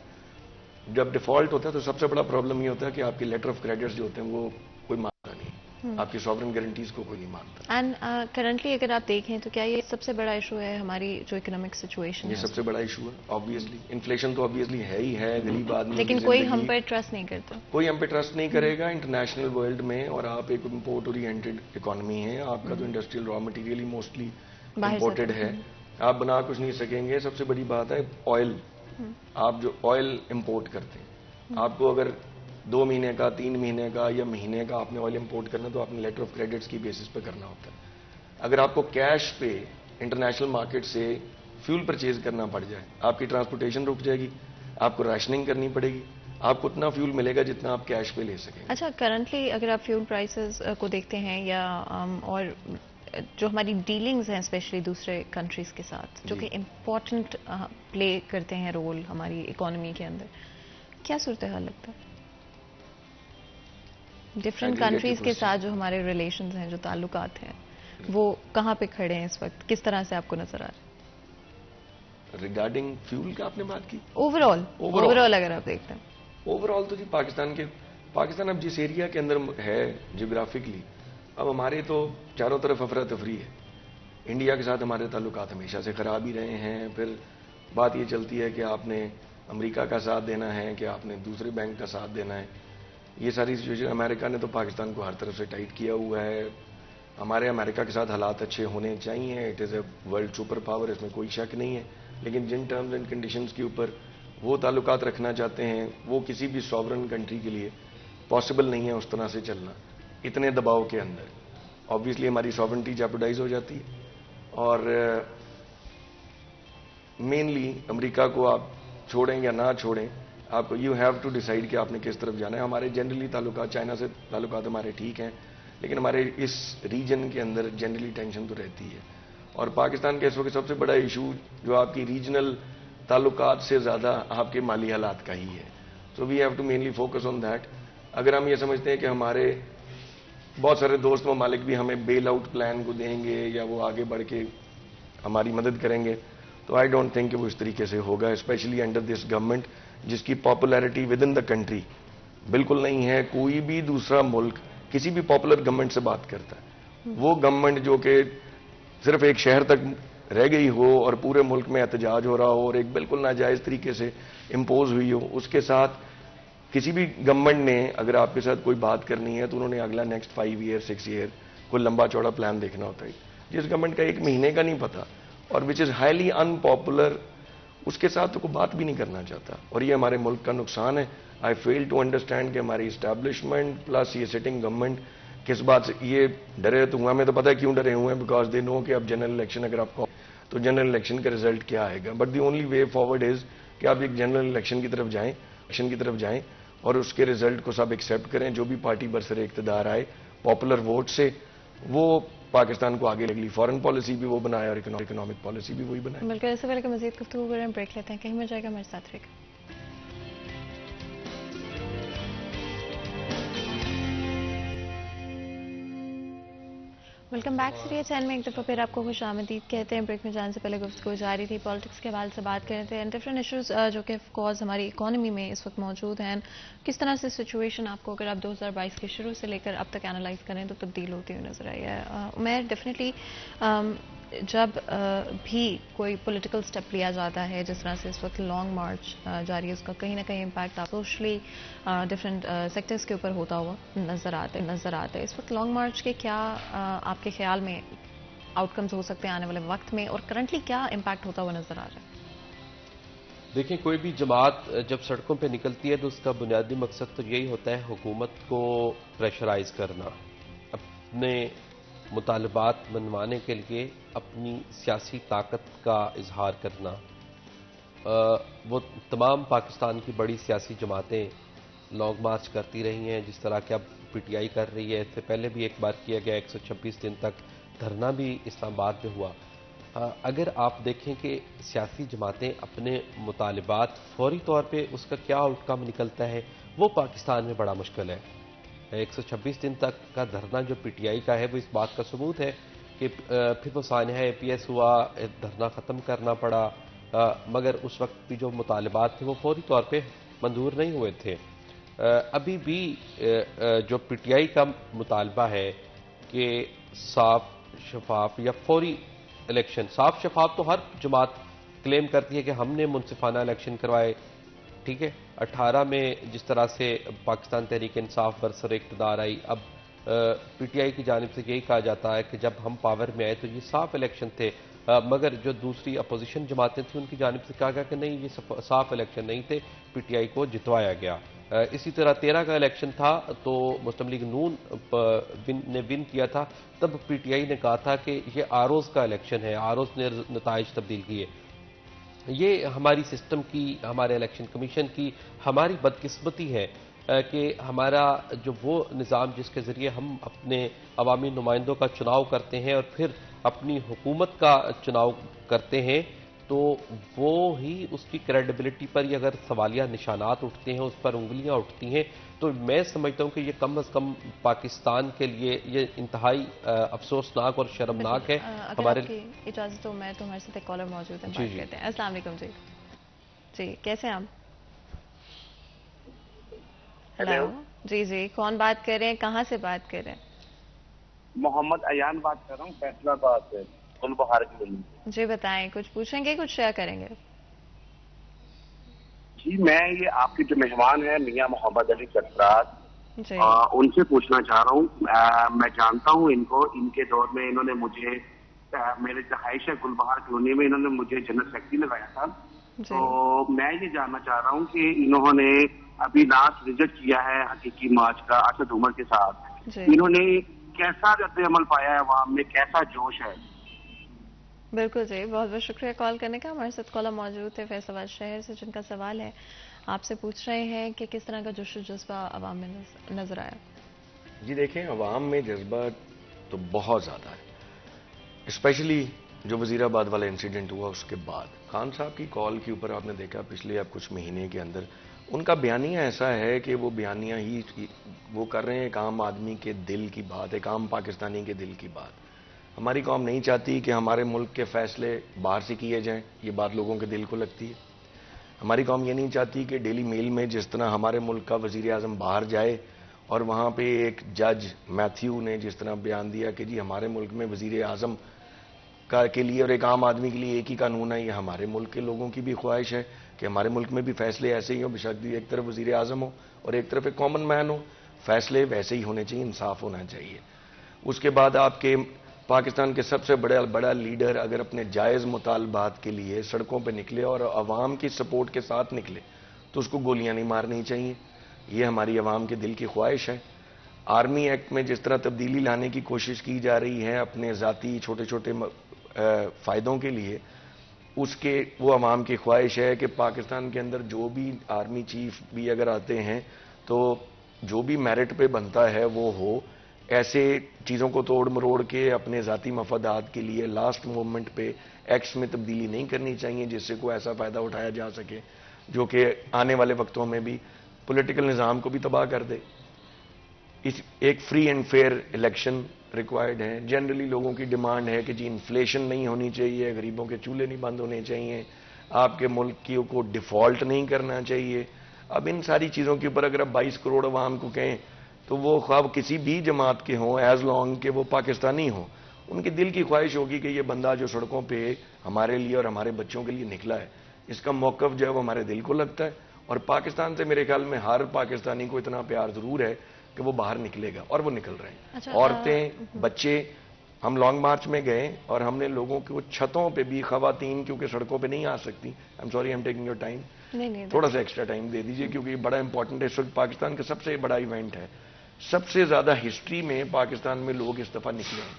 جب ڈیفالٹ ہوتا ہے تو سب سے بڑا پرابلم یہ ہوتا ہے کہ آپ کے لیٹر آف کریڈٹس جو ہوتے ہیں وہ کوئی مانتا نہیں، آپ کی سوورن گارنٹیز کو کوئی نہیں مانتا. اینڈ کرنٹلی اگر آپ دیکھیں تو کیا یہ سب سے بڑا ایشو ہے ہماری جو اکنامک سچویشن یہ ہے؟ سب سے بڑا ایشو ہے آبویسلی. انفلیشن تو آبویسلی ہے ہی ہے، غریب آدمی لیکن کوئی ہم پہ ٹرسٹ نہیں کرتا. کوئی ہم پہ ٹرسٹ نہیں کرے گا انٹرنیشنل ورلڈ میں. اور آپ ایک امپورٹ اورینٹڈ اکانومی ہے، آپ کا تو انڈسٹریل را مٹیریل ہی موسٹلی امپورٹڈ ہے، آپ بنا کچھ نہیں سکیں گے. سب سے بڑی بات ہے آئل. آپ جو آئل امپورٹ کرتے ہیں، آپ کو اگر 2 مہینے کا 3 مہینے کا یا مہینے کا آپ نے آئل امپورٹ کرنا تو آپ نے لیٹر آف کریڈٹس کی بیسس پہ کرنا ہوتا ہے. اگر آپ کو کیش پہ انٹرنیشنل مارکیٹ سے فیول پرچیز کرنا پڑ جائے، آپ کی ٹرانسپورٹیشن رک جائے گی، آپ کو راشننگ کرنی پڑے گی، آپ کو اتنا فیول ملے گا جتنا آپ کیش پہ لے سکیں. اچھا، کرنٹلی اگر آپ فیول پرائسز کو دیکھتے ہیں یا اور جو ہماری ڈیلنگز ہیں اسپیشلی دوسرے کنٹریز کے ساتھ جو کہ امپورٹنٹ پلے کرتے ہیں رول ہماری اکانومی کے اندر، کیا صورتحال لگتا ہے ڈفرینٹ کنٹریز کے ساتھ جو ہمارے ریلیشنز ہیں، جو تعلقات ہیں، وہ کہاں پہ کھڑے ہیں اس وقت؟ کس طرح سے آپ کو نظر آ رہا ہے ریگارڈنگ فیول کا آپ نے بات کی؟ اوور آل اگر آپ دیکھتے ہیں اوور آل تو جی پاکستان اب جس ایریا کے اندر ہے جیوگرافکلی، اب ہمارے تو چاروں طرف افراتفری ہے. انڈیا کے ساتھ ہمارے تعلقات ہمیشہ سے خراب ہی رہے ہیں. پھر بات یہ چلتی ہے کہ آپ نے امریکہ کا ساتھ دینا ہے کہ آپ نے دوسرے بینک کا ساتھ دینا ہے. یہ ساری سچویشن امریکہ نے تو پاکستان کو ہر طرف سے ٹائٹ کیا ہوا ہے. ہمارے امریکہ کے ساتھ حالات اچھے ہونے چاہیے. It is a world super power, اس میں کوئی شک نہیں ہے. لیکن جن ٹرمز اینڈ کنڈیشنز کے اوپر وہ تعلقات رکھنا چاہتے ہیں، وہ کسی بھی سوورن کنٹری کے لیے پاسبل نہیں ہے اس طرح سے چلنا اتنے دباؤ کے اندر. آبویسلی ہماری سوورنٹی جیپوڈائز ہو جاتی ہے. اور مینلی امریکہ کو آپ چھوڑیں یا نہ چھوڑیں، آپ کو یو ہیو ٹو ڈیسائیڈ کہ آپ نے کس طرف جانا ہے. ہمارے جنرلی تعلقات چائنا سے تعلقات ہمارے ٹھیک ہیں، لیکن ہمارے اس ریجن کے اندر جنرلی ٹینشن تو رہتی ہے. اور پاکستان کے اس وقت سب سے بڑا ایشو جو آپ کی ریجنل تعلقات سے زیادہ آپ کے مالی حالات کا ہی ہے. So we have to mainly focus on that. اگر ہم یہ سمجھتے ہیں کہ ہمارے بہت سارے دوست ممالک بھی ہمیں بیل آؤٹ پلان کو دیں گے یا وہ آگے بڑھ کے ہماری مدد کریں گے، تو آئی ڈونٹ تھنک کہ وہ اس طریقے سے ہوگا، اسپیشلی انڈر دس گورنمنٹ جس کی popularity with in the country بالکل نہیں ہے. کوئی بھی دوسرا ملک کسی بھی پاپولر گورنمنٹ سے بات کرتا ہے، وہ گورنمنٹ جو کہ صرف ایک شہر تک رہ گئی ہو اور پورے ملک میں احتجاج ہو رہا ہو اور ایک بالکل ناجائز طریقے سے امپوز ہوئی ہو، اس کے ساتھ کسی بھی گورنمنٹ نے اگر آپ کے ساتھ کوئی بات کرنی ہے تو انہوں نے اگلا نیکسٹ 5 ایئر 6 ایئر کوئی لمبا چوڑا پلان دیکھنا ہوتا ہے. جس گورنمنٹ کا 1 مہینے کا نہیں پتا اور وچ از ہائیلی ان پاپولر، اس کے ساتھ تو کوئی بات بھی نہیں کرنا چاہتا. اور یہ ہمارے ملک کا نقصان ہے. آئی فیل ٹو انڈرسٹینڈ کہ ہماری اسٹیبلشمنٹ پلس یہ سٹنگ گورنمنٹ کس بات سے یہ ڈرے. تو ہمیں تو پتہ ہے کیوں ڈرے ہوئے ہیں، بیکاز دے نو کہ اب جنرل الیکشن اگر آپ کو تو جنرل الیکشن کا رزلٹ کیا آئے گا. But the only way forward is کہ آپ ایک جنرل الیکشن کی طرف جائیں اور اس کے رزلٹ کو سب ایکسیپٹ کریں. جو بھی پارٹی برسر اقتدار آئے پاپولر ووٹ سے، وہ پاکستان کو آگے لگلی فارن پالیسی بھی وہ بنائے اور اکنامک پالیسی بھی وہی بنائے. بلکہ اس سے پہلے کہ مزید گفتگو کریں بریک لیتے ہیں، کہیں مل جائے گا ہمارے ساتھ رہے گا. Welcome back. سیریہ چینل میں ایک دفعہ پھر آپ کو خوش آمدید کہتے ہیں. بریک میں جانے سے پہلے گفتگو جاری تھی، پالیٹکس کے حوالے سے بات کر رہے تھے، ڈفرینٹ ایشوز جو کہ آف کورس ہماری اکانومی میں اس وقت موجود ہیں. کس طرح سے سچویشن آپ کو اگر آپ 2022 کے شروع سے لے کر اب تک انالائز کریں تو تبدیل ہوتی ہوئی نظر آئی ہے. میں ڈیفینیٹلی جب بھی کوئی پولیٹیکل سٹیپ لیا جاتا ہے جس طرح سے اس وقت لانگ مارچ جاری ہے، اس کا کہیں نہ کہیں امپیکٹ آپ سوشلی ڈفرینٹ سیکٹرز کے اوپر ہوتا ہوا نظر آتا ہے. اس وقت لانگ مارچ کے کیا آپ کے خیال میں آؤٹ کمز ہو سکتے ہیں آنے والے وقت میں، اور کرنٹلی کیا امپیکٹ ہوتا ہوا نظر آ رہا ہے؟ دیکھیں کوئی بھی جماعت جب سڑکوں پہ نکلتی ہے تو اس کا بنیادی مقصد تو یہی ہوتا ہے حکومت کو پریشرائز کرنا، اپنے مطالبات منوانے کے لیے اپنی سیاسی طاقت کا اظہار کرنا۔ وہ تمام پاکستان کی بڑی سیاسی جماعتیں لانگ مارچ کرتی رہی ہیں، جس طرح کہ اب پی ٹی آئی کر رہی ہے، اس سے پہلے بھی ایک بار کیا گیا 126 دن تک دھرنا بھی اسلام آباد میں ہوا۔ اگر آپ دیکھیں کہ سیاسی جماعتیں اپنے مطالبات فوری طور پہ اس کا کیا آؤٹ کم نکلتا ہے، وہ پاکستان میں بڑا مشکل ہے۔ 126 دن تک کا دھرنا جو پی ٹی آئی کا ہے وہ اس بات کا ثبوت ہے کہ پھر وہ سانحہ اے پی ایس ہوا، دھرنا ختم کرنا پڑا، مگر اس وقت بھی جو مطالبات تھے وہ فوری طور پہ منظور نہیں ہوئے تھے۔ ابھی بھی جو پی ٹی آئی کا مطالبہ ہے کہ صاف شفاف یا فوری الیکشن، صاف شفاف تو ہر جماعت کلیم کرتی ہے کہ ہم نے منصفانہ الیکشن کروائے، ٹھیک ہے۔ 18 میں جس طرح سے پاکستان تحریک انصاف برسر اقتدار آئی، اب پی ٹی آئی کی جانب سے یہی کہا جاتا ہے کہ جب ہم پاور میں آئے تو یہ صاف الیکشن تھے، مگر جو دوسری اپوزیشن جماعتیں تھیں ان کی جانب سے کہا گیا کہ نہیں یہ صاف الیکشن نہیں تھے، پی ٹی آئی کو جتوایا گیا۔ اسی طرح 13 کا الیکشن تھا تو مسلم لیگ نون نے ون کیا تھا، تب پی ٹی آئی نے کہا تھا کہ یہ آروز کا الیکشن ہے، آروز نے نتائج تبدیل کیے۔ یہ ہماری سسٹم کی، ہمارے الیکشن کمیشن کی ہماری بدقسمتی ہے کہ ہمارا جو وہ نظام جس کے ذریعے ہم اپنے عوامی نمائندوں کا چناؤ کرتے ہیں اور پھر اپنی حکومت کا چناؤ کرتے ہیں، تو وہ ہی اس کی کریڈیبلٹی پر یہ اگر سوالیہ نشانات اٹھتے ہیں، اس پر انگلیاں اٹھتی ہیں، تو میں سمجھتا ہوں کہ یہ کم از کم پاکستان کے لیے یہ انتہائی افسوسناک اور شرمناک ہے۔ اگر آپ کی اجازت ہو میں تو ہمارے ساتھ ایک کالر موجود ہے، جی بات کرتے ہیں۔ السلام علیکم جی۔ جی کیسے ہیں آپ؟ ہیلو جی جی، کون بات کر رہے ہیں، کہاں سے بات کر رہے ہیں؟ محمد ایان بات کر رہا ہوں فیصلہ آباد سے، گلبہار کی گلی۔ جی بتائیں، کچھ پوچھیں گے، کچھ شیئر کریں گے؟ جی میں یہ آپ کے جو مہمان ہیں میاں محمد علی سرفراز، جی ان سے پوچھنا چاہ رہا ہوں، میں جانتا ہوں ان کو، ان کے دور میں انہوں نے مجھے، میرے رہائش ہے گلبہار کالونی میں، انہوں نے مجھے جنرل سیکرٹری لگایا تھا۔ تو میں یہ جاننا چاہ رہا ہوں کہ انہوں نے ابھی لاسٹ وزٹ کیا ہے حقیقی مارچ کا اسد عمر کے ساتھ، انہوں نے کیسا رد عمل پایا ہے، عوام میں کیسا جوش ہے؟ بالکل جی، بہت بہت شکریہ کال کرنے کا۔ ہمارے ساتھ کالر موجود ہے فیصل آباد شہر سے، جن کا سوال ہے آپ سے پوچھ رہے ہیں کہ کس طرح کا جوش و جذبہ عوام میں نظر آیا۔ جی دیکھیں، عوام میں جذبہ تو بہت زیادہ ہے، اسپیشلی جو وزیر آباد والا انسیڈنٹ ہوا اس کے بعد۔ خان صاحب کی کال کے اوپر آپ نے دیکھا پچھلے اب کچھ مہینے کے اندر ان کا بیانیہ ایسا ہے کہ وہ بیانیہ ہی وہ کر رہے ہیں ایک عام آدمی کے دل کی بات، ایک عام پاکستانی کے دل کی بات۔ ہماری قوم نہیں چاہتی کہ ہمارے ملک کے فیصلے باہر سے کیے جائیں، یہ بات لوگوں کے دل کو لگتی ہے۔ ہماری قوم یہ نہیں چاہتی کہ ڈیلی میل میں جس طرح ہمارے ملک کا وزیر اعظم باہر جائے اور وہاں پہ ایک جج میتھیو نے جس طرح بیان دیا کہ جی ہمارے ملک میں وزیر اعظم کے لیے اور ایک عام آدمی کے لیے ایک ہی قانون ہے، یہ ہمارے ملک کے لوگوں کی بھی خواہش ہے کہ ہمارے ملک میں بھی فیصلے ایسے ہی ہوں، بشک ایک طرف وزیر اعظم ہو اور ایک طرف ایک کامن مین ہو، فیصلے ویسے ہی ہونے چاہیے، انصاف ہونا چاہیے۔ اس کے بعد آپ کے پاکستان کے سب سے بڑا لیڈر اگر اپنے جائز مطالبات کے لیے سڑکوں پہ نکلے اور عوام کی سپورٹ کے ساتھ نکلے تو اس کو گولیاں نہیں مارنی چاہیے، یہ ہماری عوام کے دل کی خواہش ہے۔ آرمی ایکٹ میں جس طرح تبدیلی لانے کی کوشش کی جا رہی ہے اپنے ذاتی چھوٹے چھوٹے فائدوں کے لیے، اس کے وہ عوام کی خواہش ہے کہ پاکستان کے اندر جو بھی آرمی چیف بھی اگر آتے ہیں تو جو بھی میرٹ پہ بنتا ہے وہ ہو، ایسے چیزوں کو توڑ مروڑ کے اپنے ذاتی مفادات کے لیے لاسٹ مومنٹ پہ ایکٹس میں تبدیلی نہیں کرنی چاہیے جس سے کوئی ایسا فائدہ اٹھایا جا سکے جو کہ آنے والے وقتوں میں بھی پولیٹیکل نظام کو بھی تباہ کر دے۔ ایک free and fair election required ہے۔ جنرلی لوگوں کی ڈیمانڈ ہے کہ جی انفلیشن نہیں ہونی چاہیے، غریبوں کے چولہے نہیں بند ہونے چاہیے، آپ کے ملک کی کو ڈیفالٹ نہیں کرنا چاہیے۔ اب ان ساری چیزوں کے اوپر اگر آپ 22 کروڑ عوام کو کہیں تو وہ خواب کسی بھی جماعت کے ہوں، ایز لانگ کہ وہ پاکستانی ہوں، ان کے دل کی خواہش ہوگی کہ یہ بندہ جو سڑکوں پہ ہمارے لیے اور ہمارے بچوں کے لیے نکلا ہے، اس کا موقف جو ہے وہ ہمارے دل کو لگتا ہے، اور پاکستان سے میرے خیال میں ہر پاکستانی کو اتنا پیار ضرور ہے کہ وہ باہر نکلے گا، اور وہ نکل رہے ہیں۔ عورتیں، بچے، ہم لانگ مارچ میں گئے اور ہم نے لوگوں کو چھتوں پہ بھی، خواتین کیونکہ سڑکوں پہ نہیں آ سکتی، I am sorry I am taking your time, تھوڑا سا ایکسٹرا ٹائم دے دیجئے کیونکہ یہ بڑا امپورٹنٹ ہے، اس وقت پاکستان کا سب سے بڑا ایونٹ ہے، سب سے زیادہ ہسٹری میں پاکستان میں لوگ اس دفعہ نکلے ہیں،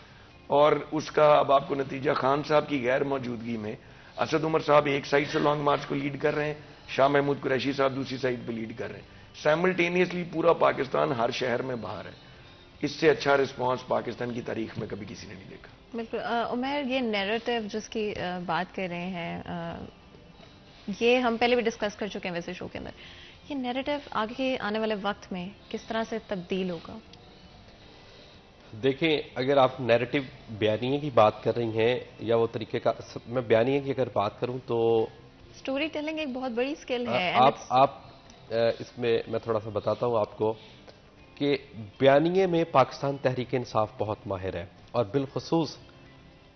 اور اس کا اب آپ کو نتیجہ خان صاحب کی غیر موجودگی میں اسد عمر صاحب ایک سائڈ سے لانگ مارچ کو لیڈ کر رہے ہیں، شاہ محمود قریشی صاحب دوسری سائڈ پہ لیڈ کر رہے ہیں، سائملٹینیسلی پورا پاکستان ہر شہر میں باہر ہے. اس سے اچھا رسپانس پاکستان کی تاریخ میں کبھی کسی نے نہیں دیکھا. بالکل. عمیر، یہ نیریٹو جس کی بات کر رہے ہیں، یہ ہم پہلے بھی ڈسکس کر چکے ہیں ویسے شو کے اندر، یہ نیریٹو آگے آنے والے وقت میں کس طرح سے تبدیل ہوگا؟ دیکھیں، اگر آپ نیریٹو بیانیے کی بات کر رہی ہیں یا وہ طریقے کا، میں بیانیے کی اگر بات کروں تو سٹوری ٹیلنگ ایک بہت بڑی سکل ہے. آپ اس میں تھوڑا سا بتاتا ہوں آپ کو کہ بیانیے میں پاکستان تحریک انصاف بہت ماہر ہے، اور بالخصوص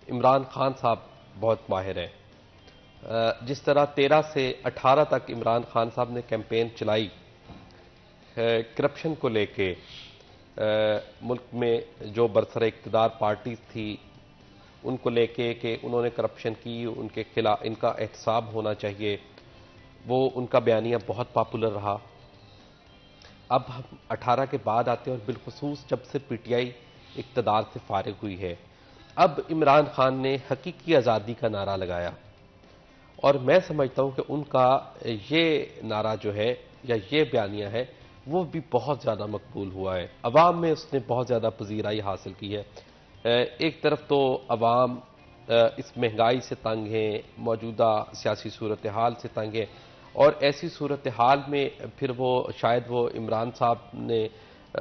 عمران خان صاحب بہت ماہر ہیں. جس طرح 13 سے 18 تک عمران خان صاحب نے کیمپین چلائی کرپشن کو لے کے، ملک میں جو برسر اقتدار پارٹیز تھی ان کو لے کے کہ انہوں نے کرپشن کی، ان کے خلاف ان کا احتساب ہونا چاہیے، وہ ان کا بیانیہ بہت پاپولر رہا. اب ہم 18 کے بعد آتے ہیں، اور بالخصوص جب سے پی ٹی آئی اقتدار سے فارغ ہوئی ہے، اب عمران خان نے حقیقی آزادی کا نعرہ لگایا، اور میں سمجھتا ہوں کہ ان کا یہ نعرہ جو ہے یا یہ بیانیہ ہے وہ بھی بہت زیادہ مقبول ہوا ہے. عوام میں اس نے بہت زیادہ پذیرائی حاصل کی ہے. ایک طرف تو عوام اس مہنگائی سے تنگ ہیں، موجودہ سیاسی صورتحال سے تنگ ہے، اور ایسی صورتحال میں پھر وہ شاید وہ عمران صاحب نے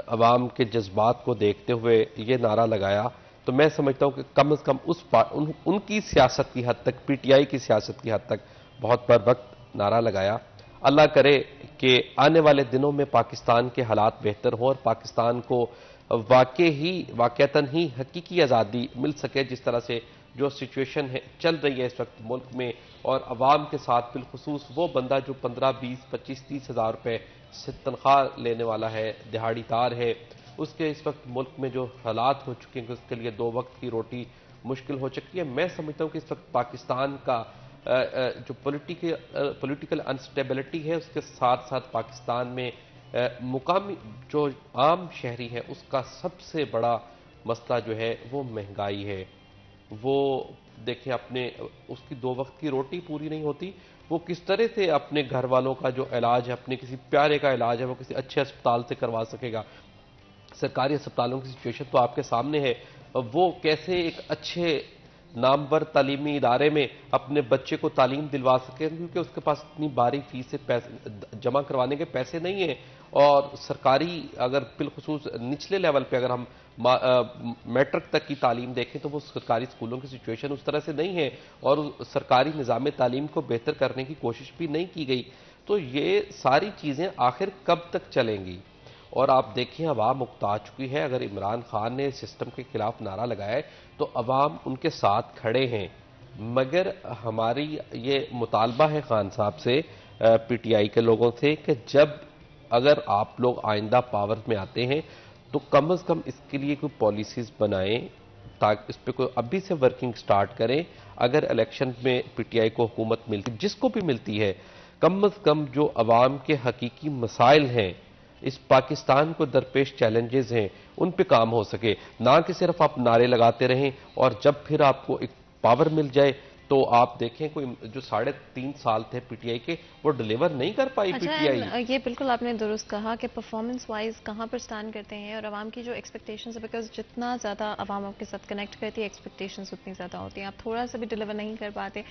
عوام کے جذبات کو دیکھتے ہوئے یہ نعرہ لگایا. تو میں سمجھتا ہوں کہ کم از کم ان کی سیاست کی حد تک، پی ٹی آئی کی سیاست کی حد تک بہت بر وقت نعرہ لگایا. اللہ کرے کہ آنے والے دنوں میں پاکستان کے حالات بہتر ہوں اور پاکستان کو واقعتاً ہی حقیقی آزادی مل سکے، جس طرح سے جو سچویشن ہے چل رہی ہے اس وقت ملک میں، اور عوام کے ساتھ بالخصوص وہ بندہ جو 15 20 25 30 ہزار روپے سے تنخواہ لینے والا ہے، دہاڑی دار ہے، اس کے اس وقت ملک میں جو حالات ہو چکے ہیں کہ اس کے لیے 2 وقت کی روٹی مشکل ہو چکی ہے. میں سمجھتا ہوں کہ اس وقت پاکستان کا جو پولیٹیکل انسٹیبلٹی ہے، اس کے ساتھ ساتھ پاکستان میں مقامی جو عام شہری ہے اس کا سب سے بڑا مسئلہ جو ہے وہ مہنگائی ہے. وہ دیکھیں، اپنے اس کی 2 وقت کی روٹی پوری نہیں ہوتی، وہ کس طرح سے اپنے گھر والوں کا جو علاج ہے، اپنے کسی پیارے کا علاج ہے، وہ کسی اچھے اسپتال سے کروا سکے گا. سرکاری اسپتالوں کی سچویشن تو آپ کے سامنے ہے. وہ کیسے ایک اچھے نامور تعلیمی ادارے میں اپنے بچے کو تعلیم دلوا سکے، کیونکہ اس کے پاس اتنی باری فیس سے جمع کروانے کے پیسے نہیں ہیں. اور سرکاری، اگر بالخصوص نچلے لیول پہ اگر ہم میٹرک تک کی تعلیم دیکھیں تو وہ سرکاری اسکولوں کی سچویشن اس طرح سے نہیں ہے، اور سرکاری نظام تعلیم کو بہتر کرنے کی کوشش بھی نہیں کی گئی. تو یہ ساری چیزیں آخر کب تک چلیں گی؟ اور آپ دیکھیں، عوام اکتا چکی ہے. اگر عمران خان نے سسٹم کے خلاف نعرہ لگایا ہے تو عوام ان کے ساتھ کھڑے ہیں. مگر ہماری یہ مطالبہ ہے خان صاحب سے، پی ٹی آئی کے لوگوں سے، کہ جب اگر آپ لوگ آئندہ پاور میں آتے ہیں تو کم از کم اس کے لیے کوئی پالیسیز بنائیں، تاکہ اس پہ کوئی ابھی سے ورکنگ سٹارٹ کریں. اگر الیکشن میں پی ٹی آئی کو حکومت ملتی، جس کو بھی ملتی ہے، کم از کم جو عوام کے حقیقی مسائل ہیں، اس پاکستان کو درپیش چیلنجز ہیں، ان پہ کام ہو سکے. نہ کہ صرف آپ نعرے لگاتے رہیں اور جب پھر آپ کو ایک پاور مل جائے تو آپ دیکھیں کوئی جو 3.5 سال تھے پی ٹی آئی کے، وہ ڈیلیور نہیں کر پائی پی ٹی آئی. یہ بالکل آپ نے درست کہا کہ پرفارمنس وائز کہاں پر سٹینڈ کرتے ہیں، اور عوام کی جو ایکسپیکٹیشنز ہے، بیکاز جتنا زیادہ عوام آپ کے ساتھ کنیکٹ کرتی ہے، ایکسپیکٹیشنز اتنی زیادہ ہوتی ہیں. آپ تھوڑا سا بھی ڈیلیور نہیں کر پاتے،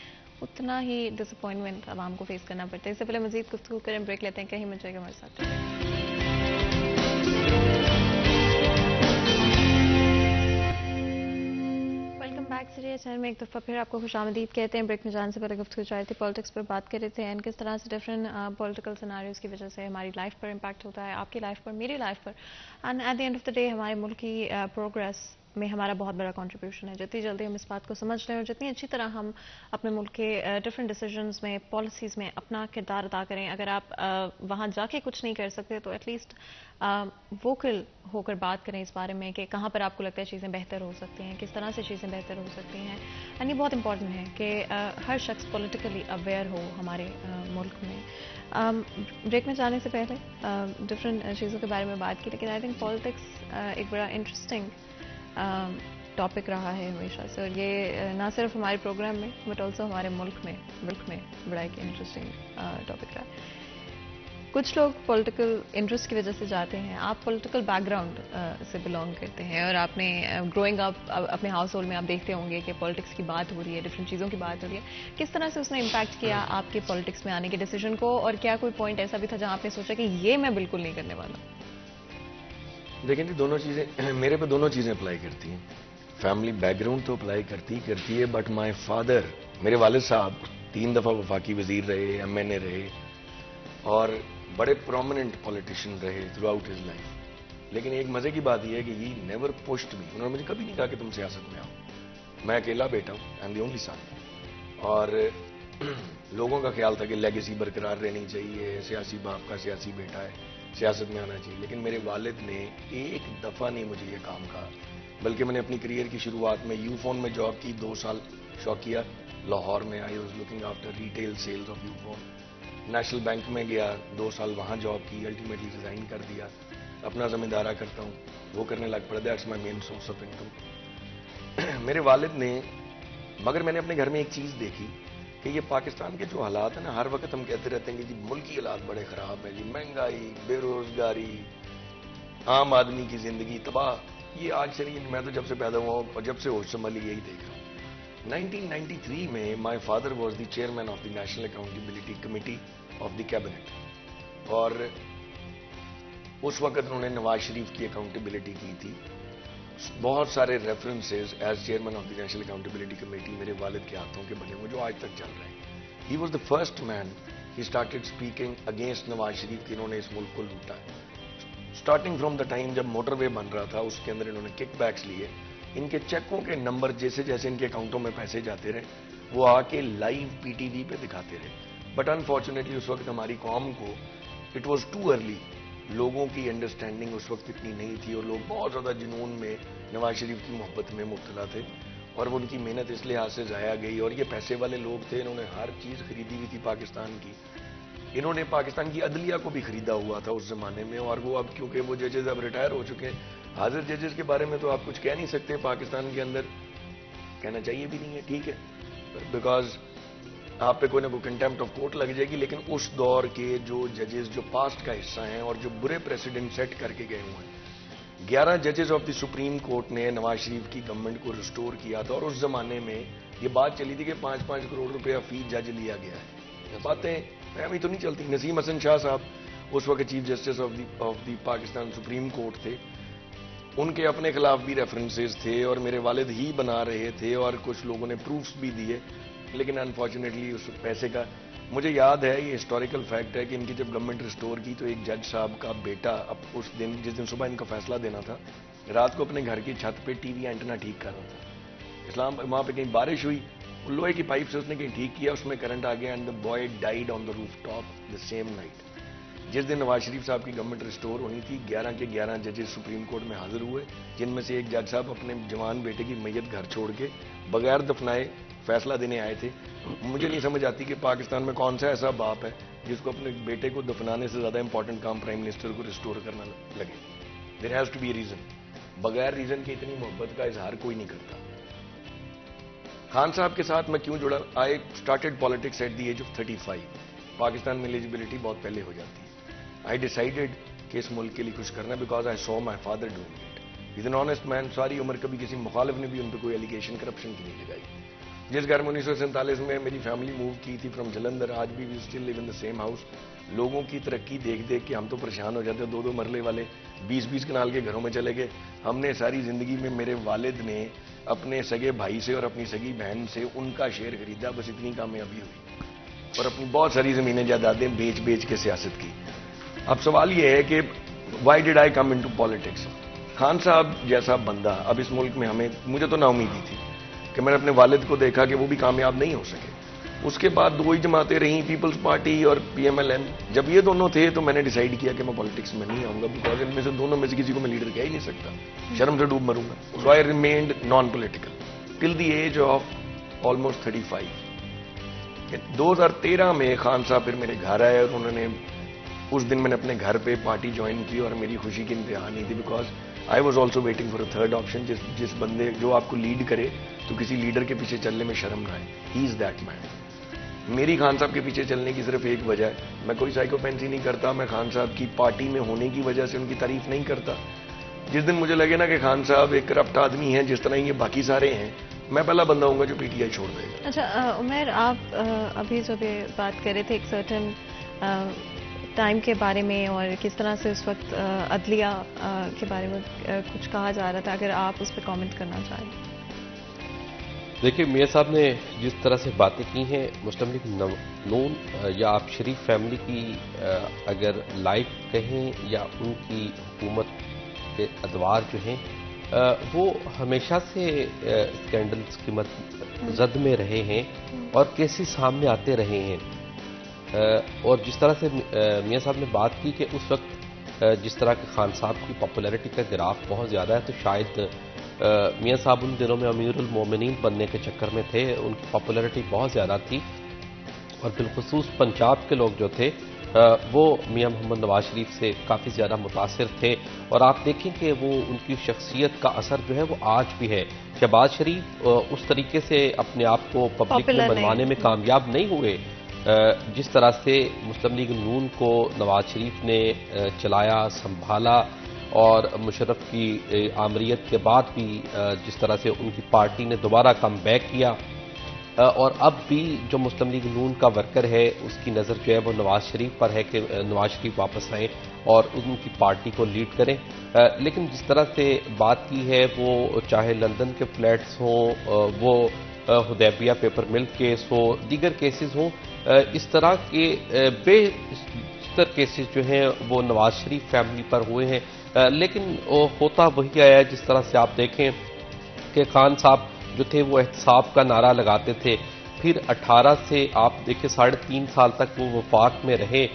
اتنا ہی ڈس اپوائنٹمنٹ عوام کو فیس کرنا پڑتا ہے. اس سے پہلے مزید گفتگو کریں، بریک لیتے ہیں، کہیں مت جائے گا ہمارے ساتھ. چینل میں ایک دفعہ پھر آپ کو خوش آمدید کہتے ہیں. بریک میں جانے سے پہلے گفتگو جاری تھی، پالیٹکس پر بات کر رہے تھے، اینڈ کس طرح سے ڈفرینٹ پولیٹیکل سیناریوز کی وجہ سے ہماری لائف پر امپیکٹ ہوتا ہے، آپ کی لائف پر، میری لائف پر، and at the end of the day ہمارے ملک کی پروگریس میں ہمارا بہت بڑا کنٹریبیوشن ہے. جتنی جلدی ہم اس بات کو سمجھ رہے ہیں اور جتنی اچھی طرح ہم اپنے ملک کے ڈفرینٹ ڈیسیجنز میں پالیسیز میں اپنا کردار ادا کریں. اگر آپ وہاں جا کے کچھ نہیں کر سکتے تو ایٹ لیسٹ ووکل ہو کر بات کریں اس بارے میں کہ کہاں پر آپ کو لگتا ہے چیزیں بہتر ہو سکتی ہیں, کس طرح سے چیزیں بہتر ہو سکتی ہیں. اینڈ یہ بہت امپورٹنٹ ہے کہ ہر شخص پولیٹیکلی اویئر ہو ہمارے ملک میں. بریک میں جانے سے پہلے ڈفرینٹ چیزوں کے بارے میں بات کی, لیکن آئی تھنک پالیٹکس ایک بڑا انٹرسٹنگ ٹاپک رہا ہے ہمیشہ سے, اور یہ نہ صرف ہمارے پروگرام میں بٹ آلسو ہمارے ملک میں بڑا ایک انٹرسٹنگ ٹاپک رہا ہے. کچھ لوگ پولیٹیکل انٹرسٹ کی وجہ سے جاتے ہیں. آپ پولیٹیکل بیک گراؤنڈ سے بلانگ کرتے ہیں اور آپ نے گروئنگ اپ اپنے ہاؤس ہولڈ میں آپ دیکھتے ہوں گے کہ پالیٹکس کی بات ہو رہی ہے, ڈفرینٹ چیزوں کی بات ہو رہی ہے. کس طرح سے اس نے امپیکٹ کیا آپ کے پالیٹکس میں آنے کے ڈیسیجن کو, اور کیا کوئی پوائنٹ ایسا بھی تھا جہاں آپ نے سوچا کہ یہ میں بالکل نہیں کرنے والا؟ دیکھیں جی, دونوں چیزیں میرے پہ دونوں چیزیں اپلائی کرتی ہیں. فیملی بیک گراؤنڈ تو اپلائی کرتی ہے, بٹ مائی فادر, میرے والد صاحب 3 دفعہ وفاقی وزیر رہے, MNA رہے اور بڑے پرومیننٹ پولیٹیشین رہے تھرو آؤٹ ہز لائف. لیکن ایک مزے کی بات یہ ہے کہ ہی نیور پشڈ می. انہوں نے مجھے کبھی نہیں کہا کہ تم سیاست میں آؤ. میں اکیلا بیٹا ہوں, I am the only son, اور لوگوں کا خیال تھا کہ لیگیسی برقرار رہنی چاہیے, سیاسی باپ کا سیاسی بیٹا ہے, سیاست میں آنا چاہیے. لیکن میرے والد نے ایک دفعہ نہیں مجھے یہ کام کہا, بلکہ میں نے اپنی کریئر کی شروعات میں یو فون میں جاب کی, 2 سال شوقیہ لاہور میں. I was looking after retail sales of Ufone. National Bank میں گیا, 2 سال وہاں جاب کی, الٹیمیٹلی ریزائن کر دیا. اپنا ذمہ دارہ کرتا ہوں, وہ کرنے لگ پڑا. That's my main source of income. میرے والد نے, مگر میں نے اپنے گھر میں ایک چیز دیکھی کہ یہ پاکستان کے جو حالات ہیں نا, ہر وقت ہم کہتے رہتے ہیں کہ جی ملکی حالات بڑے خراب ہیں, جی مہنگائی, بے روزگاری, عام آدمی کی زندگی تباہ. یہ آج سے نہیں, میں تو جب سے پیدا ہوا ہوں اور جب سے ہوش سنبھلی یہی دیکھ رہا ہوں. 1993 میں my father was the chairman of the national accountability committee of the cabinet, اور اس وقت انہوں نے نواز شریف کی اکاؤنٹیبلٹی کی تھی. بہت سارے references as chairman of the national accountability committee میرے والد کے ہاتھوں کے بنے ہوئے جو آج تک چل رہے ہیں. He was the first man, he started speaking against Nawaz Sharif کہ انہوں نے اس ملک کو لوٹا ہے. اسٹارٹنگ فرام دا ٹائم جب موٹر وے بن رہا تھا, اس کے اندر انہوں نے کک بیکس لیے. ان کے چیکوں کے نمبر جیسے جیسے ان کے اکاؤنٹوں میں پیسے جاتے رہے, وہ آ کے لائیو PTV پہ دکھاتے رہے. بٹ انفارچونیٹلی اس وقت ہماری قوم کو اٹ واز ٹو ارلی, لوگوں کی انڈرسٹینڈنگ اس وقت اتنی نہیں تھی, اور لوگ بہت زیادہ جنون میں نواز شریف کی محبت میں مبتلا تھے, اور وہ ان کی محنت اس لحاظ سے ضائع گئی. اور یہ پیسے والے لوگ تھے, انہوں نے ہر چیز خریدی ہوئی تھی پاکستان کی. انہوں نے پاکستان کی عدلیہ کو بھی خریدا ہوا تھا اس زمانے میں, اور وہ اب کیونکہ وہ ججز اب ریٹائر ہو چکے ہیں, حاضر ججز کے بارے میں تو آپ کچھ کہہ نہیں سکتے پاکستان کے اندر, کہنا چاہیے بھی نہیں ہے, ٹھیک ہے, بیکاز آپ پہ کوئی نہ کوئی کنٹیمپٹ آف کورٹ لگ جائے گی. لیکن اس دور کے جو ججز جو پاسٹ کا حصہ ہیں اور جو برے پریسیڈنٹ سیٹ کر کے گئے ہوئے ہیں, 11 ججز آف دی سپریم کورٹ نے نواز شریف کی گورنمنٹ کو ریسٹور کیا تھا. اور اس زمانے میں یہ بات چلی تھی کہ 5-5 کروڑ روپیہ فی جج لیا گیا ہے. باتیں ابھی تو نہیں چلتی. نسیم حسن شاہ صاحب اس وقت chief justice of the Pakistan supreme court تھے, ان کے اپنے خلاف بھی ریفرنسز تھے, اور میرے والد ہی بنا رہے تھے, اور کچھ لوگوں نے پروفس بھی دیے. لیکن انفارچونیٹلی اس پیسے کا, مجھے یاد ہے, یہ ہسٹوریکل فیکٹ ہے کہ ان کی جب گورنمنٹ ریسٹور کی تو ایک جج صاحب کا بیٹا اب اس دن, جس دن صبح ان کا فیصلہ دینا تھا, رات کو اپنے گھر کی چھت پہ TV اینٹنا ٹھیک کر رہا تھا. وہاں پہ کہیں بارش ہوئی, لوہے کی پائپ سے اس نے کہیں ٹھیک کیا, اس میں کرنٹ آ گیا, and the boy died on the roof top the same night. جس دن نواز شریف صاحب کی گورنمنٹ ریسٹور ہونی تھی, 11 کے 11 ججز سپریم کورٹ میں حاضر ہوئے, جن میں سے ایک جج صاحب اپنے جوان بیٹے کی میت گھر چھوڑ کے بغیر دفنائے فیصلہ دینے آئے تھے. مجھے نہیں سمجھ آتی کہ پاکستان میں کون سا ایسا باپ ہے جس کو اپنے بیٹے کو دفنانے سے زیادہ امپورٹنٹ کام پرائم منسٹر کو ریسٹور کرنا لگے. There has to be a reason. بغیر ریزن کے اتنی محبت کا اظہار کوئی نہیں کرتا. خان صاحب کے ساتھ میں کیوں جڑا, I started politics at the age of 35. Pakistan میں ایلیجبلٹی بہت پہلے ہو جاتی ہے. آئی ڈیسائیڈیڈ کہ اس ملک کے لیے کچھ کرنا, because I saw my father doing it. Is an honest man. ساری عمر کبھی کسی مخالف نے بھی ان پہ کوئی ایلیگیشن کرپشن کی نہیں لگائی. جس گھر میں 1947 میں میری فیملی موو کی تھی فرام جلندر, آج بھی we still live in the same house. لوگوں کی ترقی دیکھ دیکھ کے ہم تو پریشان ہو جاتے, 2-2 مرلے والے 20-20 کنال کے گھروں میں چلے گئے. ہم نے ساری زندگی میں, میرے والد نے اپنے سگے بھائی سے اور اپنی سگی بہن سے ان کا شیئر خریدا, بس اتنی کامیابی ہوئی, اور اپنی بہت ساری زمینیں جائیدادیں بیچ کے سیاست کی. اب سوال یہ ہے کہ why did I come into politics. Khan صاحب جیسا بندہ اب اس ملک میں مجھے تو نا امیدی تھی کہ میں نے اپنے والد کو دیکھا کہ وہ بھی کامیاب نہیں ہو سکے. اس کے بعد 2 ہی جماعتیں رہیں, پیپلز پارٹی اور PMLN. جب یہ دونوں تھے تو میں نے ڈیسائیڈ کیا کہ میں پالیٹکس میں نہیں آؤں گا, بیکاز ان میں سے دونوں میں سے کسی کو میں لیڈر کہہ ہی نہیں سکتا, شرم سے ڈوب مروں گا. So I remained non political till the age of almost 35. 2013 میں خان صاحب پھر میرے گھر آئے اور انہوں نے اس دن میں نے اپنے گھر پہ پارٹی جوائن کی اور میری خوشی کی انتہا نہیں تھی, because I was also waiting for a third option. جس بندے جو آپ کو لیڈ کرے تو کسی لیڈر کے پیچھے چلنے میں شرم نہ آئے. ہی از دیٹ مین. میری خان صاحب کے پیچھے چلنے کی صرف ایک وجہ ہے, میں کوئی سائیکوپینسی نہیں کرتا, میں خان صاحب کی پارٹی میں ہونے کی وجہ سے ان کی تعریف نہیں کرتا. جس دن مجھے لگے نا کہ خان صاحب ایک کرپٹ آدمی ہیں جس طرح یہ باقی سارے ہیں, میں پہلا بندہ ہوں گا جو PTI چھوڑ دے گا. اچھا عمیر, آپ ابھی جب یہ بات کر رہے تھے ایک سرٹن ٹائم کے بارے میں اور کس طرح سے اس وقت عدلیہ کے بارے میں کچھ کہا جا رہا تھا, اگر آپ اس پہ کامنٹ کرنا چاہیں. دیکھیے میاں صاحب نے جس طرح سے باتیں کی ہیں مسلم لیگ نون یا آپ شریف فیملی کی اگر لائف کہیں یا ان کی حکومت کے ادوار جو ہیں وہ ہمیشہ سے اسکینڈلز کی زد میں رہے ہیں اور کیسز سامنے آتے رہے ہیں. اور جس طرح سے میاں صاحب نے بات کی کہ اس وقت جس طرح کہ خان صاحب کی پاپولیرٹی کا گراف بہت زیادہ ہے, تو شاید میاں صاحب ان دنوں میں امیر المومنین بننے کے چکر میں تھے, ان کی پاپولیرٹی بہت زیادہ تھی, اور بالخصوص پنجاب کے لوگ جو تھے وہ میاں محمد نواز شریف سے کافی زیادہ متاثر تھے. اور آپ دیکھیں کہ وہ ان کی شخصیت کا اثر جو ہے وہ آج بھی ہے. شہباز شریف اس طریقے سے اپنے آپ کو پبلک میں منوانے میں کامیاب نہیں ہوئے جس طرح سے مسلم لیگ نون کو نواز شریف نے چلایا, سنبھالا, اور مشرف کی آمریت کے بعد بھی جس طرح سے ان کی پارٹی نے دوبارہ کم بیک کیا, اور اب بھی جو مسلم لیگ نون کا ورکر ہے اس کی نظر جو ہے وہ نواز شریف پر ہے کہ نواز شریف واپس آئیں اور ان کی پارٹی کو لیڈ کریں. لیکن جس طرح سے بات کی ہے وہ چاہے لندن کے فلیٹس ہوں, وہ حدیبیہ پیپر مل کیس ہو, دیگر کیسز ہوں, اس طرح کے بیشتر کیسز جو ہیں وہ نواز شریف فیملی پر ہوئے ہیں. لیکن ہوتا وہی آیا جس طرح سے آپ دیکھیں کہ خان صاحب جو تھے وہ احتساب کا نعرہ لگاتے تھے, پھر 18 سے آپ دیکھیں 3.5 سال تک وہ وفاق میں رہے.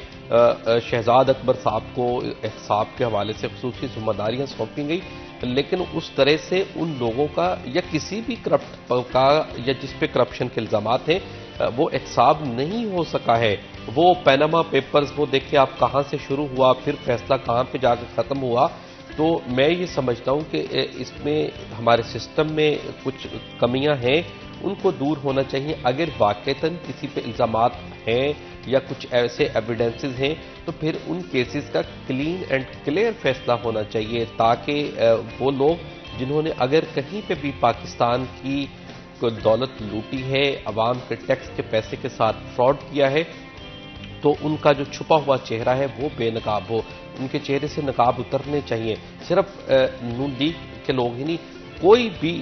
شہزاد اکبر صاحب کو احتساب کے حوالے سے خصوصی ذمہ داریاں سونپی گئی, لیکن اس طرح سے ان لوگوں کا یا کسی بھی کرپٹ کا یا جس پہ کرپشن کے الزامات ہیں وہ احتساب نہیں ہو سکا ہے. وہ پیناما پیپرز وہ دیکھیں آپ کہاں سے شروع ہوا, پھر فیصلہ کہاں پہ جا کے ختم ہوا. تو میں یہ سمجھتا ہوں کہ اس میں ہمارے سسٹم میں کچھ کمیاں ہیں, ان کو دور ہونا چاہیے. اگر واقعتاً کسی پہ الزامات ہیں یا کچھ ایسے ایویڈنسز ہیں تو پھر ان کیسز کا کلین اینڈ کلیئر فیصلہ ہونا چاہیے, تاکہ وہ لوگ جنہوں نے اگر کہیں پہ بھی پاکستان کی کوئی دولت لوٹی ہے, عوام کے ٹیکس کے پیسے کے ساتھ فراڈ کیا ہے, تو ان کا جو چھپا ہوا چہرہ ہے وہ بے نقاب ہو, ان کے چہرے سے نقاب اترنے چاہیے. صرف نون لیگ کے لوگ ہی نہیں, کوئی بھی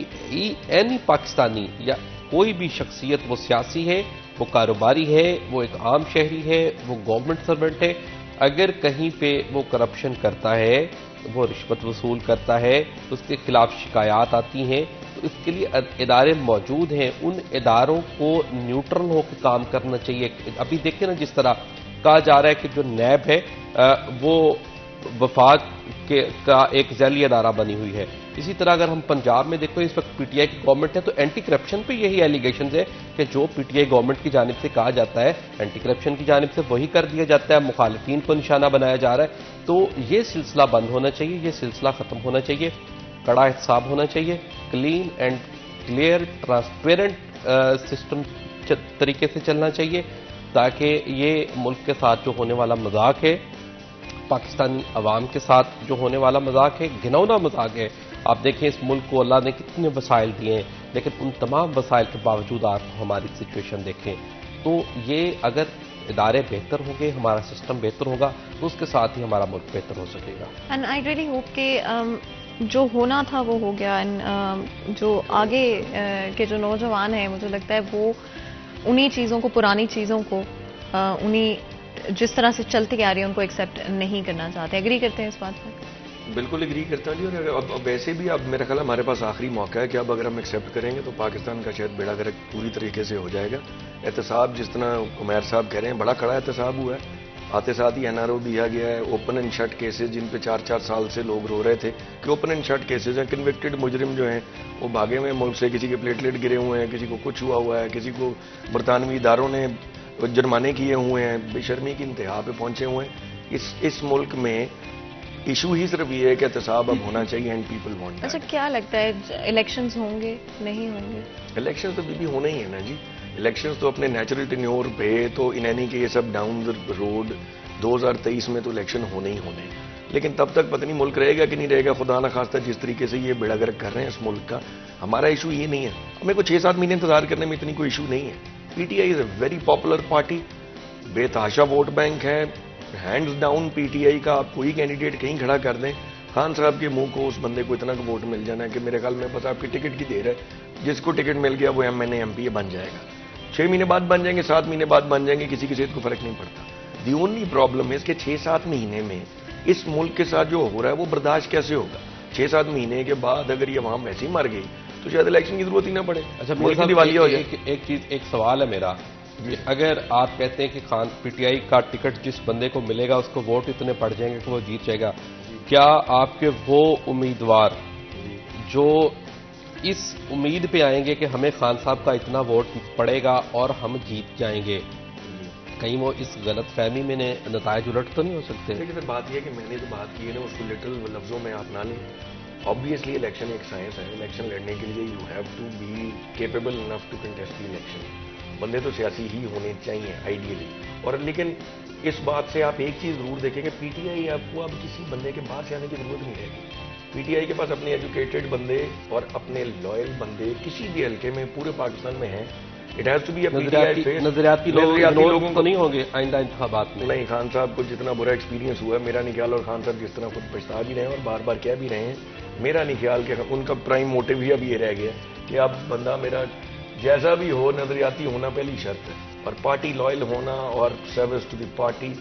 اینی پاکستانی یا کوئی بھی شخصیت, وہ سیاسی ہے, وہ کاروباری ہے, وہ ایک عام شہری ہے, وہ گورنمنٹ سرونٹ ہے, اگر کہیں پہ وہ کرپشن کرتا ہے, وہ رشوت وصول کرتا ہے, اس کے خلاف شکایات آتی ہیں, تو اس کے لیے ادارے موجود ہیں. ان اداروں کو نیوٹرل ہو کے کام کرنا چاہیے. ابھی دیکھیں نا جس طرح کہا جا رہا ہے کہ جو نیب ہے وہ وفاق کا ایک ذیلی ادارہ بنی ہوئی ہے. اسی طرح اگر ہم پنجاب میں دیکھو اس وقت PTI کی گورنمنٹ ہے, تو اینٹی کرپشن پہ یہی ایلیگیشنز ہے کہ جو PTI گورنمنٹ کی جانب سے کہا جاتا ہے اینٹی کرپشن کی جانب سے وہی کر دیا جاتا ہے, مخالفین کو نشانہ بنایا جا رہا ہے. تو یہ سلسلہ بند ہونا چاہیے, یہ سلسلہ ختم ہونا چاہیے, کڑا احتساب ہونا چاہیے, clean and clear transparent system طریقے سے چلنا چاہیے, تاکہ یہ ملک کے ساتھ جو ہونے والا مذاق ہے, پاکستانی عوام کے ساتھ جو ہونے والا مذاق ہے, گھنونا مذاق ہے. آپ دیکھیں اس ملک کو اللہ نے کتنے وسائل دیے ہیں, لیکن ان تمام وسائل کے باوجود آپ ہماری سچویشن دیکھیں. تو یہ اگر ادارے بہتر ہوں گے, ہمارا سسٹم بہتر ہوگا, تو اس کے ساتھ ہی ہمارا ملک بہتر ہو سکے گا. اینڈ آئی ریئلی ہوپ کہ جو ہونا تھا وہ ہو گیا. جو آگے کے جو نوجوان ہیں, مجھے لگتا ہے وہ انہی چیزوں کو, پرانی چیزوں کو, انہی جس طرح سے چلتی آ رہی ہے ان کو ایکسیپٹ نہیں کرنا چاہتے. ایگری کرتے ہیں اس بات پر؟ بالکل اگری کرتا ہوں جی. اور اب ویسے بھی اب میرا خیال ہے ہمارے پاس آخری موقع ہے کہ اب اگر ہم ایکسیپٹ کریں گے تو پاکستان کا شاید بیڑا گرک پوری طریقے سے ہو جائے گا. احتساب جس طرح عمیر صاحب کہہ رہے ہیں بڑا کڑا احتساب ہوا ہے. آتے ساتھ ہی NRO دیا گیا ہے. اوپن اینڈ شٹ کیسز جن پہ 4 سال سے لوگ رو رہے تھے کہ اوپن اینڈ شٹ کیسز ہیں. کنوکٹڈ مجرم جو ہیں وہ بھاگے ہوئے ملک سے, کسی کے پلیٹلیٹ گرے ہوئے ہیں, کسی کو کچھ ہوا ہے, کسی کو برطانوی اداروں نے جرمانے کیے ہوئے ہیں, بے شرمی کی انتہا پہ پہنچے ہوئے ہیں. اس ملک میں ایشو ہی صرف یہ ہے کہ احتساب اب ہونا چاہیے اینڈ پیپل وانٹ. اچھا کیا لگتا ہے الیکشنز ہوں گے نہیں ہوں گے؟ الیکشن تو بھی ہونا ہی ہے نا جی. الیکشنز تو اپنے نیچرل ٹینیور پہ تو ان اینی کے یہ سب ڈاؤن دا روڈ 2023 میں تو الیکشن ہونے ہی ہونے. لیکن تب تک پتہ نہیں ملک رہے گا کہ نہیں رہے گا. خدا نہ خواستہ جس طریقے سے یہ بیڑا گرک کر رہے ہیں اس ملک کا, ہمارا ایشو یہ نہیں ہے. ہمیں کو 6-7 مہینے انتظار کرنے میں اتنی کوئی ایشو نہیں ہے. PTI is a very popular party, بے تحاشا ووٹ بینک ہے. ہینڈز ڈاؤن PTI کا آپ کوئی کینڈیڈیٹ کہیں کھڑا کر دیں, خان صاحب کے منہ کو اس بندے کو اتنا ووٹ مل جانا ہے کہ میرے خیال میں بس آپ کی ٹکٹ کی دیر ہے. جس کو ٹکٹ مل گیا وہ MNA MP بن جائے گا. 6 مہینے بعد بن جائیں گے, 7 مہینے بعد بن جائیں گے, کسی کی صحت کو فرق نہیں پڑتا. دی اونلی پرابلم ہے کہ 6-7 مہینے میں اس ملک کے ساتھ جو ہو رہا ہے وہ برداشت کیسے ہوگا. 6-7 مہینے کے بعد اگر یہ عوام ویسے ہی مر گئی تو شاید الیکشن کی ضرورت ہی نہ پڑے. اچھا ملک کی دیوالیہ ہو جائے. ایک سوال ہے میرا, اگر آپ کہتے ہیں کہ PTI کا ٹکٹ جس بندے کو ملے گا اس کو ووٹ اتنے پڑ جائیں گے کہ وہ جیت جائے گا, کیا آپ کے وہ امیدوار جو اس امید پہ آئیں گے کہ ہمیں خان صاحب کا اتنا ووٹ پڑے گا اور ہم جیت جائیں گے, کہیں وہ اس غلط فہمی میں نتائج الٹ تو نہیں ہو سکتے؟ لیکن پھر بات یہ ہے کہ میں نے جو بات کی ہے نا اس کو لٹرل لفظوں میں آپ نہ لیں. آبویسلی الیکشن ایک سائنس ہے. الیکشن لڑنے کے لیے you have to be capable enough to contest the election. بندے تو سیاسی ہی ہونے چاہیے آئیڈیلی. اور لیکن اس بات سے آپ ایک چیز ضرور دیکھیں کہ PTI آپ کو اب کسی بندے کے باہر سے آنے کی ضرورت نہیں رہے گی. PTI کے پاس اپنے ایجوکیٹڈ بندے اور اپنے لائل بندے کسی بھی حلقے میں پورے پاکستان میں ہیں. اٹ ہیز ٹو بی نظریاتی لوگوں کو نہیں ہوں گے آئندہ انتخابات میں. نہیں, خان صاحب کو جتنا برا ایکسپیرینس ہوا ہے میرا نہیں خیال, اور خان صاحب جس طرح خود پچھتا بھی رہے ہیں اور بار بار کہہ بھی رہے ہیں, میرا نہیں خیال کہ ان کا پرائم موٹو ہی اب یہ رہ گیا کہ اب بندہ میرا جیسا بھی ہو نظریاتی ہونا پہلی شرط ہے, اور پارٹی لائل ہونا اور سروس ٹو دی پارٹی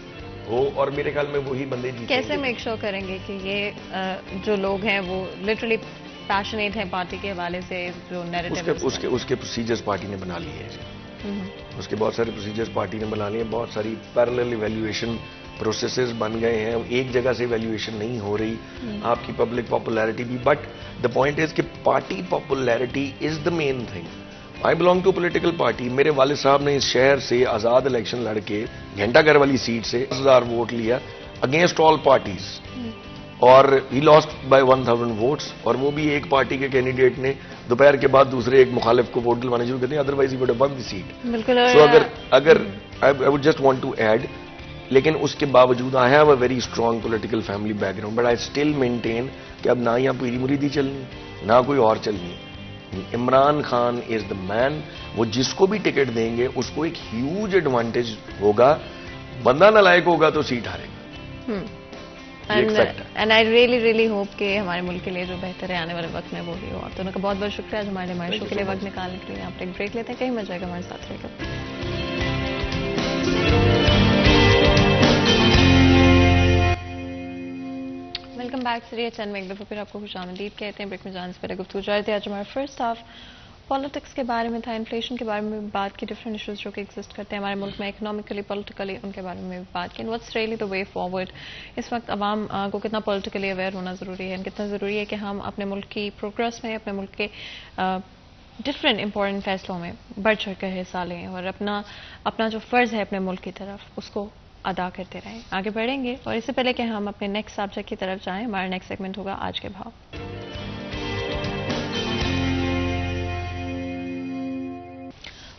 ہو, اور میرے خیال میں وہی بندے جیتیں گے. کیسے میک شور کریں گے کہ یہ جو لوگ ہیں وہ لٹرلی پیشنیٹ ہیں پارٹی کے حوالے سے, جو نیریٹو اس کے پروسیجرز پارٹی نے بنا لیے ہیں. اس کے بہت سارے پروسیجرز پارٹی نے بنا لیے ہیں. بہت ساری پیرلل ایویلیویشن پروسیسز بن گئے ہیں. ایک جگہ سے ایویلیویشن نہیں ہو رہی. آپ کی پبلک پاپولیرٹی بھی, بٹ دا پوائنٹ از کہ party popularity is the main thing. I belong to political party. میرے والد صاحب نے اس شہر سے آزاد الیکشن لڑ کے گھنٹہ گھر والی سیٹ سے 10,000 ووٹ لیا اگینسٹ آل پارٹیز, اور ہی لاسٹ بائی 1,000 ووٹس. اور وہ بھی ایک پارٹی کے کینڈیڈیٹ نے دوپہر کے بعد دوسرے ایک مخالف کو ووٹ دلوانے شروع کر دیا, otherwise he would have won the seat. So اگر I would just want to add, لیکن اس کے باوجود I have a very strong political family background, but I still maintain کہ اب نہ یہاں پیری مریدی چلنی نہ کوئی اور چلنی. عمران خان از دا مین. وہ جس کو بھی ٹکٹ دیں گے اس کو ایک ہیوج ایڈوانٹیج ہوگا. بندہ نالائق ہوگا تو سیٹ ہارے گا. اینڈ آئی ریئلی ہوپ کہ ہمارے ملک کے لیے جو بہتر ہے آنے والے وقت میں وہ بھی ہو. تو ان کا بہت بہت شکریہ آج ہمارے شو کے لیے وقت نکالنے کے لیے. آپ ایک بریک لیتے ہیں, کہیں مزہ آئے گا ہمارے ساتھ رہے گا. Welcome back. سریہ چند میں ایک دفعہ پھر آپ کو خوش آمدید کہتے ہیں. بریک میں جانے سے پہلے گفتگو جاری تھی. آج ہمارا فرسٹ ہاف پالیٹکس کے بارے میں تھا, انفلیشن کے بارے میں بات کی, ڈفرنٹ ایشوز جو کہ ایگزسٹ کرتے ہیں ہمارے ملک میں اکنامکلی پولیٹیکلی, ان کے بارے میں بات کی. What's really the way forward. اس وقت عوام کو کتنا پولیٹیکلی اویئر ہونا ضروری ہے, کتنا ضروری ہے کہ ہم اپنے ملک کی پروگرس میں, اپنے ملک کے ڈفرینٹ امپورٹنٹ فیصلوں میں بڑھ چڑھ کر حصہ لیں اور اپنا جو فرض ہے اپنے ملک کی طرف اس کو ادا کرتے رہیں. آگے بڑھیں گے, اور اس سے پہلے کہ ہم اپنے نیکسٹ سبجیکٹ کی طرف جائیں, ہمارا نیکسٹ سیگمنٹ ہوگا آج کے بھاؤ.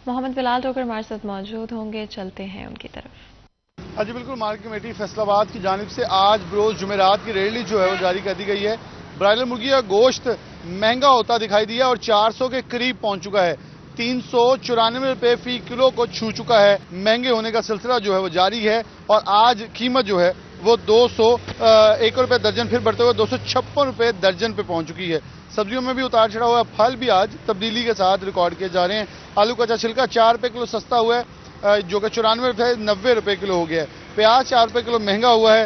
محمد بلال ٹوکر ہمارے ساتھ موجود ہوں گے, چلتے ہیں ان کی طرف. جی بالکل. مارکیٹ کمیٹی فیصل آباد کی جانب سے آج بروز جمعرات کی ریلی جو ہے وہ جاری کر دی گئی ہے. برائیلر مرغی کا گوشت مہنگا ہوتا دکھائی دیا اور 400 کے قریب پہنچ چکا ہے. 394 روپے فی کلو کو چھو چکا ہے. مہنگے ہونے کا سلسلہ جو ہے وہ جاری ہے, اور آج قیمت جو ہے وہ 201 روپے درجن پھر بڑھتے ہوئے 256 روپے درجن پہ پہنچ چکی ہے. سبزیوں میں بھی اتار چڑھا ہوا ہے. پھل بھی آج تبدیلی کے ساتھ ریکارڈ کیے جا رہے ہیں. آلو کا چھلکا 4 روپے کلو سستا ہوا ہے, جو کہ 94 روپے 90 روپے کلو ہو گیا ہے. پیاز 4 روپے کلو مہنگا ہوا ہے.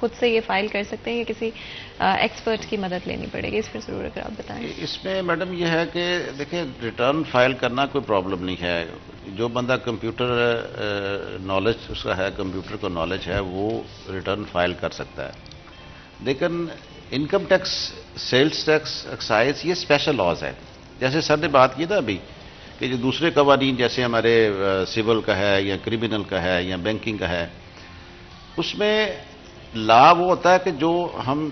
خود سے یہ فائل کر سکتے ہیں یا کسی ایکسپرٹ کی مدد لینی پڑے گی؟ اس پر ضرور اگر آپ بتائیں. اس میں میڈم یہ ہے کہ دیکھیں ریٹرن فائل کرنا کوئی پرابلم نہیں ہے. جو بندہ کمپیوٹر نالج اس کا ہے، کمپیوٹر کو نالج ہے، وہ ریٹرن فائل کر سکتا ہے. لیکن income tax, sales tax, excise یہ اسپیشل لاز ہے. جیسے سر نے بات کی تھا ابھی کہ جو دوسرے قوانین جیسے ہمارے سول کا ہے یا کریمنل کا ہے یا بینکنگ کا ہے، اس میں لا وہ ہوتا ہے کہ جو ہم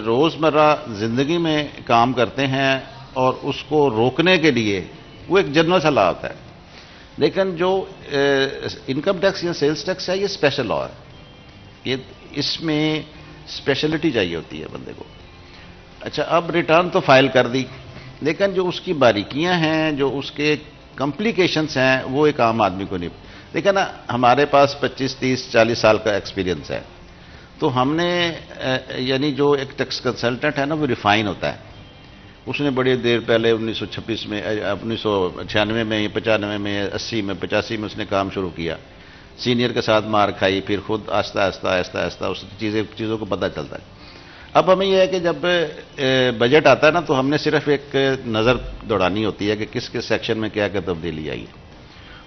روزمرہ زندگی میں کام کرتے ہیں اور اس کو روکنے کے لیے وہ ایک جنرل سا لا ہوتا ہے. لیکن جو انکم ٹیکس یا سیلز ٹیکس ہے یہ اسپیشل لا ہے. اس میں اسپیشلٹی چاہیے ہوتی ہے بندے کو. اچھا اب ریٹرن تو فائل کر دی، لیکن جو اس کی باریکیاں ہیں، جو اس کے کمپلیکیشنز ہیں، وہ ایک عام آدمی کو نہیں. دیکھیں نا، ہمارے پاس 25، 30، 40 سال کا ایکسپیرینس ہے، تو ہم نے یعنی جو ایک ٹیکس کنسلٹنٹ ہے نا، وہ ریفائن ہوتا ہے. اس نے بڑی دیر پہلے 1926 میں، 1996 میں، 95 میں، 80 میں، 85 میں اس نے کام شروع کیا. سینئر کے ساتھ مار کھائی، پھر خود آہستہ آہستہ آہستہ آہستہ اس چیزوں کو پتہ چلتا ہے. اب ہمیں یہ ہے کہ جب بجٹ آتا ہے نا، تو ہم نے صرف ایک نظر دوڑانی ہوتی ہے کہ کس کس سیکشن میں کیا کیا تبدیلی آئی.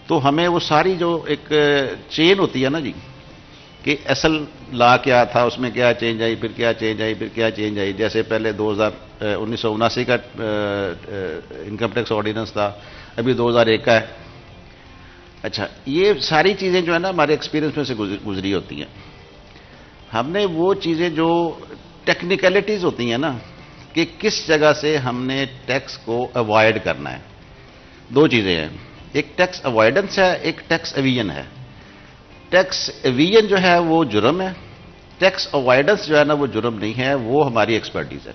تو ہمیں وہ ساری جو ایک چین ہوتی ہے نا جی، کہ اصل لا کیا تھا، اس میں کیا چینج آئی، پھر کیا چینج آئی، پھر کیا چینج آئی. جیسے پہلے 1979 کا انکم ٹیکس آرڈیننس تھا، ابھی 2001 کا ہے. اچھا، یہ ساری چیزیں جو ہے نا ہمارے ایکسپیرینس میں سے گزری ہوتی ہیں. ہم نے وہ چیزیں جو ٹیکنیکلٹیز ہوتی ہیں نا، کہ کس جگہ سے ہم نے ٹیکس کو اوائڈ کرنا ہے. دو چیزیں ہیں، ایک ٹیکس اوائڈنس ہے، ایک ٹیکس ایویژن ہے. ٹیکس ایویژن جو ہے وہ جرم ہے، ٹیکس اوائڈنس جو ہے نا وہ جرم نہیں ہے، وہ ہماری ایکسپرٹیز ہے.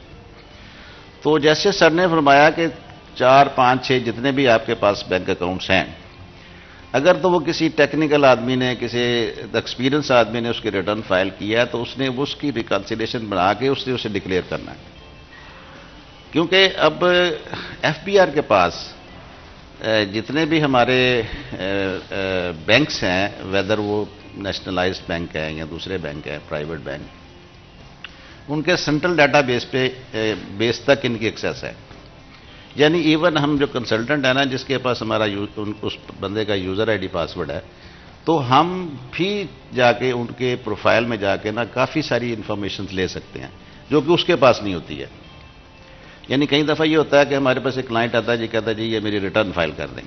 تو جیسے سر نے فرمایا کہ 4، 5، 6 جتنے بھی آپ کے پاس بینک اکاؤنٹس ہیں، اگر تو وہ کسی ٹیکنیکل آدمی نے، کسی ایکسپیرینس آدمی نے اس کی ریٹرن فائل کیا ہے، تو اس نے اس کی ریکنسیلیشن بنا کے اس نے اسے ڈکلیئر کرنا ہے. کیونکہ اب ایف بی آر کے پاس جتنے بھی ہمارے بینکس ہیں، ویدر وہ نیشنلائزڈ بینک ہے یا دوسرے بینک ہیں، پرائیویٹ بینک، ان کے سینٹرل ڈیٹا بیس تک ان کی ایکسیس ہے. یعنی ایون ہم جو کنسلٹنٹ ہیں نا، جس کے پاس ہمارا اس بندے کا یوزر آئی ڈی پاسورڈ ہے، تو ہم بھی جا کے ان کے پروفائل میں جا کے نا کافی ساری انفارمیشن لے سکتے ہیں جو کہ اس کے پاس نہیں ہوتی ہے. یعنی کئی دفعہ یہ ہوتا ہے کہ ہمارے پاس ایک کلائنٹ آتا ہے جی، کہتا ہے جی یہ میری ریٹرن فائل کر دیں.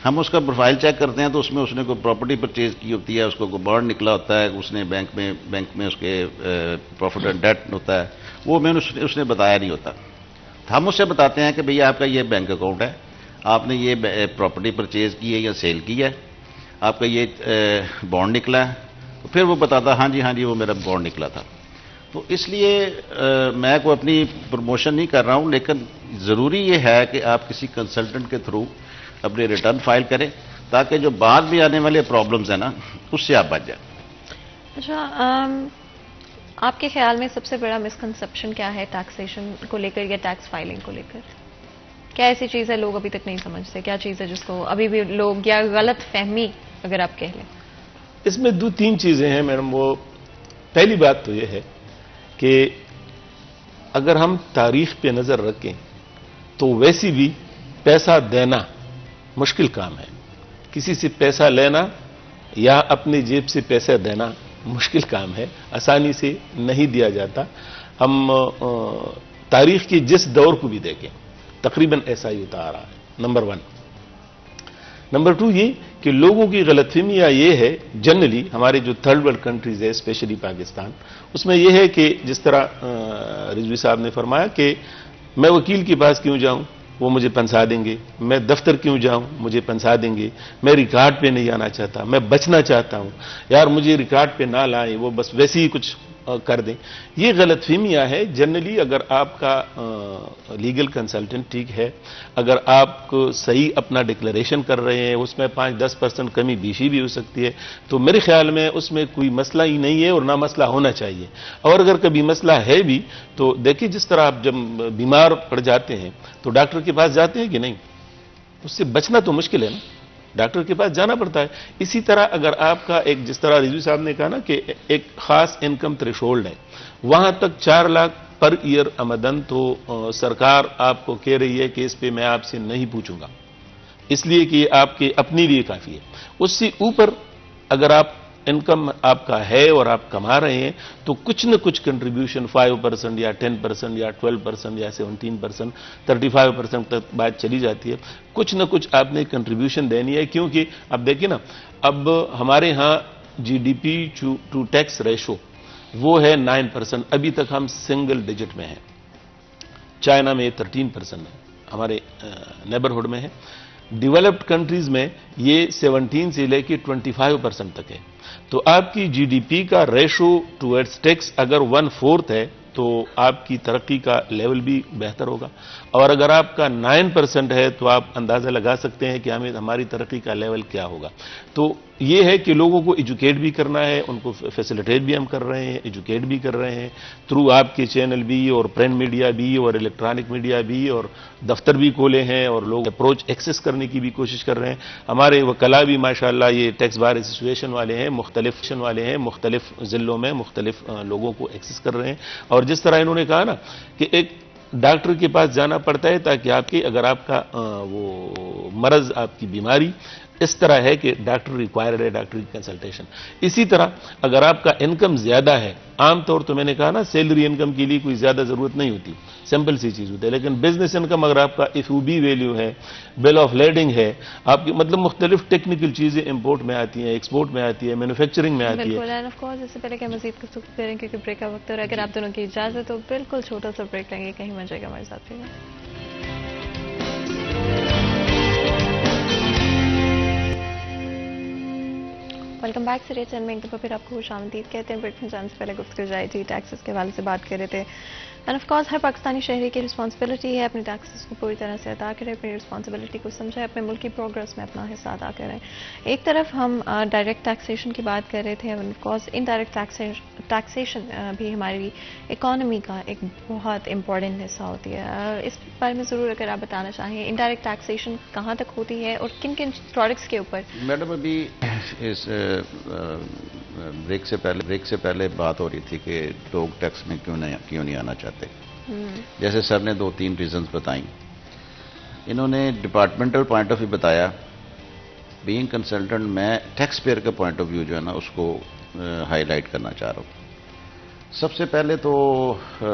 ہم اس کا پروفائل چیک کرتے ہیں تو اس میں اس نے کوئی پراپرٹی پرچیز کی ہوتی ہے، اس کو کوئی بانڈ نکلا ہوتا ہے، اس نے بینک میں اس کے پروفٹ اینڈ ڈیٹ ہوتا ہے، وہ میں اس نے بتایا نہیں ہوتا. ہم اس سے بتاتے ہیں کہ بھئی آپ کا یہ بینک اکاؤنٹ ہے، آپ نے یہ پراپرٹی پرچیز کی ہے یا سیل کی ہے، آپ کا یہ بانڈ نکلا ہے. تو پھر وہ بتاتا ہاں جی وہ میرا بانڈ نکلا تھا. تو اس لیے میں کوئی اپنی پروموشن نہیں کر رہا ہوں، لیکن ضروری یہ ہے کہ آپ کسی کنسلٹنٹ کے تھرو اپنے ریٹرن فائل کریں، تاکہ جو بعد میں آنے والے پرابلمز ہیں نا، اس سے آپ بچ جائیں. اچھا، آپ کے خیال میں سب سے بڑا مسکنسپشن کیا ہے ٹیکسیشن کو لے کر یا ٹیکس فائلنگ کو لے کر؟ کیا ایسی چیز ہے لوگ ابھی تک نہیں سمجھتے؟ کیا چیز ہے جس کو ابھی بھی لوگ، یا غلط فہمی اگر آپ کہہ لیں؟ اس میں 2-3 چیزیں ہیں میڈم. وہ پہلی بات تو یہ ہے کہ اگر ہم تاریخ پہ نظر رکھیں تو ویسی بھی پیسہ دینا مشکل کام ہے. کسی سے پیسہ لینا یا اپنی جیب سے پیسہ دینا مشکل کام ہے، آسانی سے نہیں دیا جاتا. ہم تاریخ کے جس دور کو بھی دیکھیں تقریباً ایسا ہی ہوتا آ رہا ہے. نمبر 1. نمبر 2 یہ کہ لوگوں کی غلط فہمیاں یہ ہے، جنرلی ہمارے جو تھرڈ ورلڈ کنٹریز ہے، اسپیشلی پاکستان، اس میں یہ ہے کہ جس طرح رضوی صاحب نے فرمایا کہ میں وکیل کے پاس کیوں جاؤں، وہ مجھے پنسا دیں گے. میں دفتر کیوں جاؤں، مجھے پنسا دیں گے. میں ریکارڈ پہ نہیں آنا چاہتا، میں بچنا چاہتا ہوں، یار مجھے ریکارڈ پہ نہ لائیں، وہ بس ویسے ہی کچھ کر دیں. یہ غلط فہمیاں ہے. جنرلی اگر آپ کا لیگل کنسلٹنٹ ٹھیک ہے، اگر آپ کو صحیح اپنا ڈکلریشن کر رہے ہیں، اس میں 5-10% کمی بیشی بھی ہو سکتی ہے، تو میرے خیال میں اس میں کوئی مسئلہ ہی نہیں ہے اور نہ مسئلہ ہونا چاہیے. اور اگر کبھی مسئلہ ہے بھی تو دیکھیں، جس طرح آپ جب بیمار پڑ جاتے ہیں تو ڈاکٹر کے پاس جاتے ہیں کہ نہیں؟ اس سے بچنا تو مشکل ہے نا. ڈاکٹر کے پاس جانا پڑتا ہے. اسی طرح اگر آپ کا ایک جس طرح رضوی صاحب نے کہا نا کہ ایک خاص انکم تھریشولڈ ہے, وہاں تک 4 لاکھ پر ایئر آمدن تو سرکار آپ کو کہہ رہی ہے کہ اس پہ میں آپ سے نہیں پوچھوں گا, اس لیے کہ یہ آپ کے اپنے لیے کافی ہے. اس سے اوپر اگر آپ انکم آپ کا ہے اور آپ کما رہے ہیں تو کچھ نہ کچھ کنٹریبیوشن 5% یا 10% یا 12% یا 17%, 35% تک بات چلی جاتی ہے. کچھ نہ کچھ آپ نے کنٹریبیوشن دینی ہے, کیونکہ اب دیکھیں نا, اب ہمارے ہاں G D P to tax ratio وہ ہے 9%. ابھی تک ہم سنگل ڈیجٹ میں ہیں. چائنا میں 13% ہے, ہمارے نیبرہڈ میں ہے. ڈیولپڈ کنٹریز میں یہ 17 سے لے کے 25% تک ہے. تو آپ کی جی ڈی پی کا ریشو ٹوورڈز ٹیکس اگر 1/4 ہے تو آپ کی ترقی کا لیول بھی بہتر ہوگا, اور اگر آپ کا 9% ہے تو آپ اندازہ لگا سکتے ہیں کہ ہماری ترقی کا لیول کیا ہوگا. تو یہ ہے کہ لوگوں کو ایجوکیٹ بھی کرنا ہے, ان کو فیسیلیٹیٹ بھی ہم کر رہے ہیں, ایجوکیٹ بھی کر رہے ہیں تھرو آپ کے چینل بھی, اور پرنٹ میڈیا بھی, اور الیکٹرانک میڈیا بھی, اور دفتر بھی کھولے ہیں, اور لوگ اپروچ ایکسس کرنے کی بھی کوشش کر رہے ہیں. ہمارے وکلاء بھی ماشاءاللہ یہ ٹیکس بار ایسوسیشن والے ہیں, مختلف ضلعوں میں مختلف لوگوں کو ایکسس کر رہے ہیں. اور جس طرح انہوں نے کہا نا کہ ایک ڈاکٹر کے پاس جانا پڑتا ہے تاکہ آپ کے اگر آپ کا وہ مرض, آپ کی بیماری اس طرح ہے کہ ڈاکٹر ریکوائرڈ ہے, ڈاکٹر کی کنسلٹیشن. اسی طرح اگر آپ کا انکم زیادہ ہے, عام طور تو میں نے کہا نا سیلری انکم کے لیے کوئی زیادہ ضرورت نہیں ہوتی, سمپل سی چیز ہوتی ہے, لیکن بزنس انکم اگر آپ کا ایف او بی ویلیو ہے, بل آف لیڈنگ ہے, آپ کی مطلب مختلف ٹیکنیکل چیزیں امپورٹ میں آتی ہیں, ایکسپورٹ میں آتی ہے, مینوفیکچرنگ میں آتی ہے. بالکل. اینڈ آف کورس اس سے پہلے کہ مزید گفتگو کریں کیونکہ بریک کا وقت ہے, اور اگر آپ دونوں کی اجازت ہو بالکل چھوٹا سا بریک لیں گے, کہیں مت جائے گا ہمارے ساتھ. Welcome back. سریع چند میں ایک دفعہ پھر آپ کو خوش آمدید کہتے ہیں. بریک میں جانے سے پہلے گفتگو جائے تھی ٹیکسز کے حوالے سے بات کر رہے تھے. اینڈ آف کورس ہر پاکستانی شہری کی رسپانسبلٹی ہے اپنے ٹیکسز کو پوری طرح سے ادا کریں, اپنی رسپانسبلٹی کو سمجھیں, اپنے ملک کی پروگرس میں اپنا حصہ ادا کریں. ایک طرف ہم ڈائریکٹ ٹیکسیشن کی بات کر رہے تھے, آف کورس انڈائریکٹ ٹیکسیشن بھی ہماری اکانومی کا ایک بہت امپورٹنٹ حصہ ہوتی ہے. اس بارے میں ضرور اگر آپ بتانا چاہیں انڈائریکٹ ٹیکسیشن کہاں تک ہوتی ہے اور کن کن پروڈکٹس کے اوپر. میڈم ابھی اس بریک سے پہلے بات ہو رہی تھی کہ لوگ ٹیکس میں کیوں نہیں آنا چاہتے. جیسے سر نے 2-3 ریزنز بتائیں, انہوں نے ڈپارٹمنٹل پوائنٹ آف ویو بتایا. بینگ کنسلٹنٹ میں ٹیکس پیئر کا پوائنٹ آف ویو جو ہے نا اس کو ہائی لائٹ کرنا چاہ رہا ہوں. سب سے پہلے تو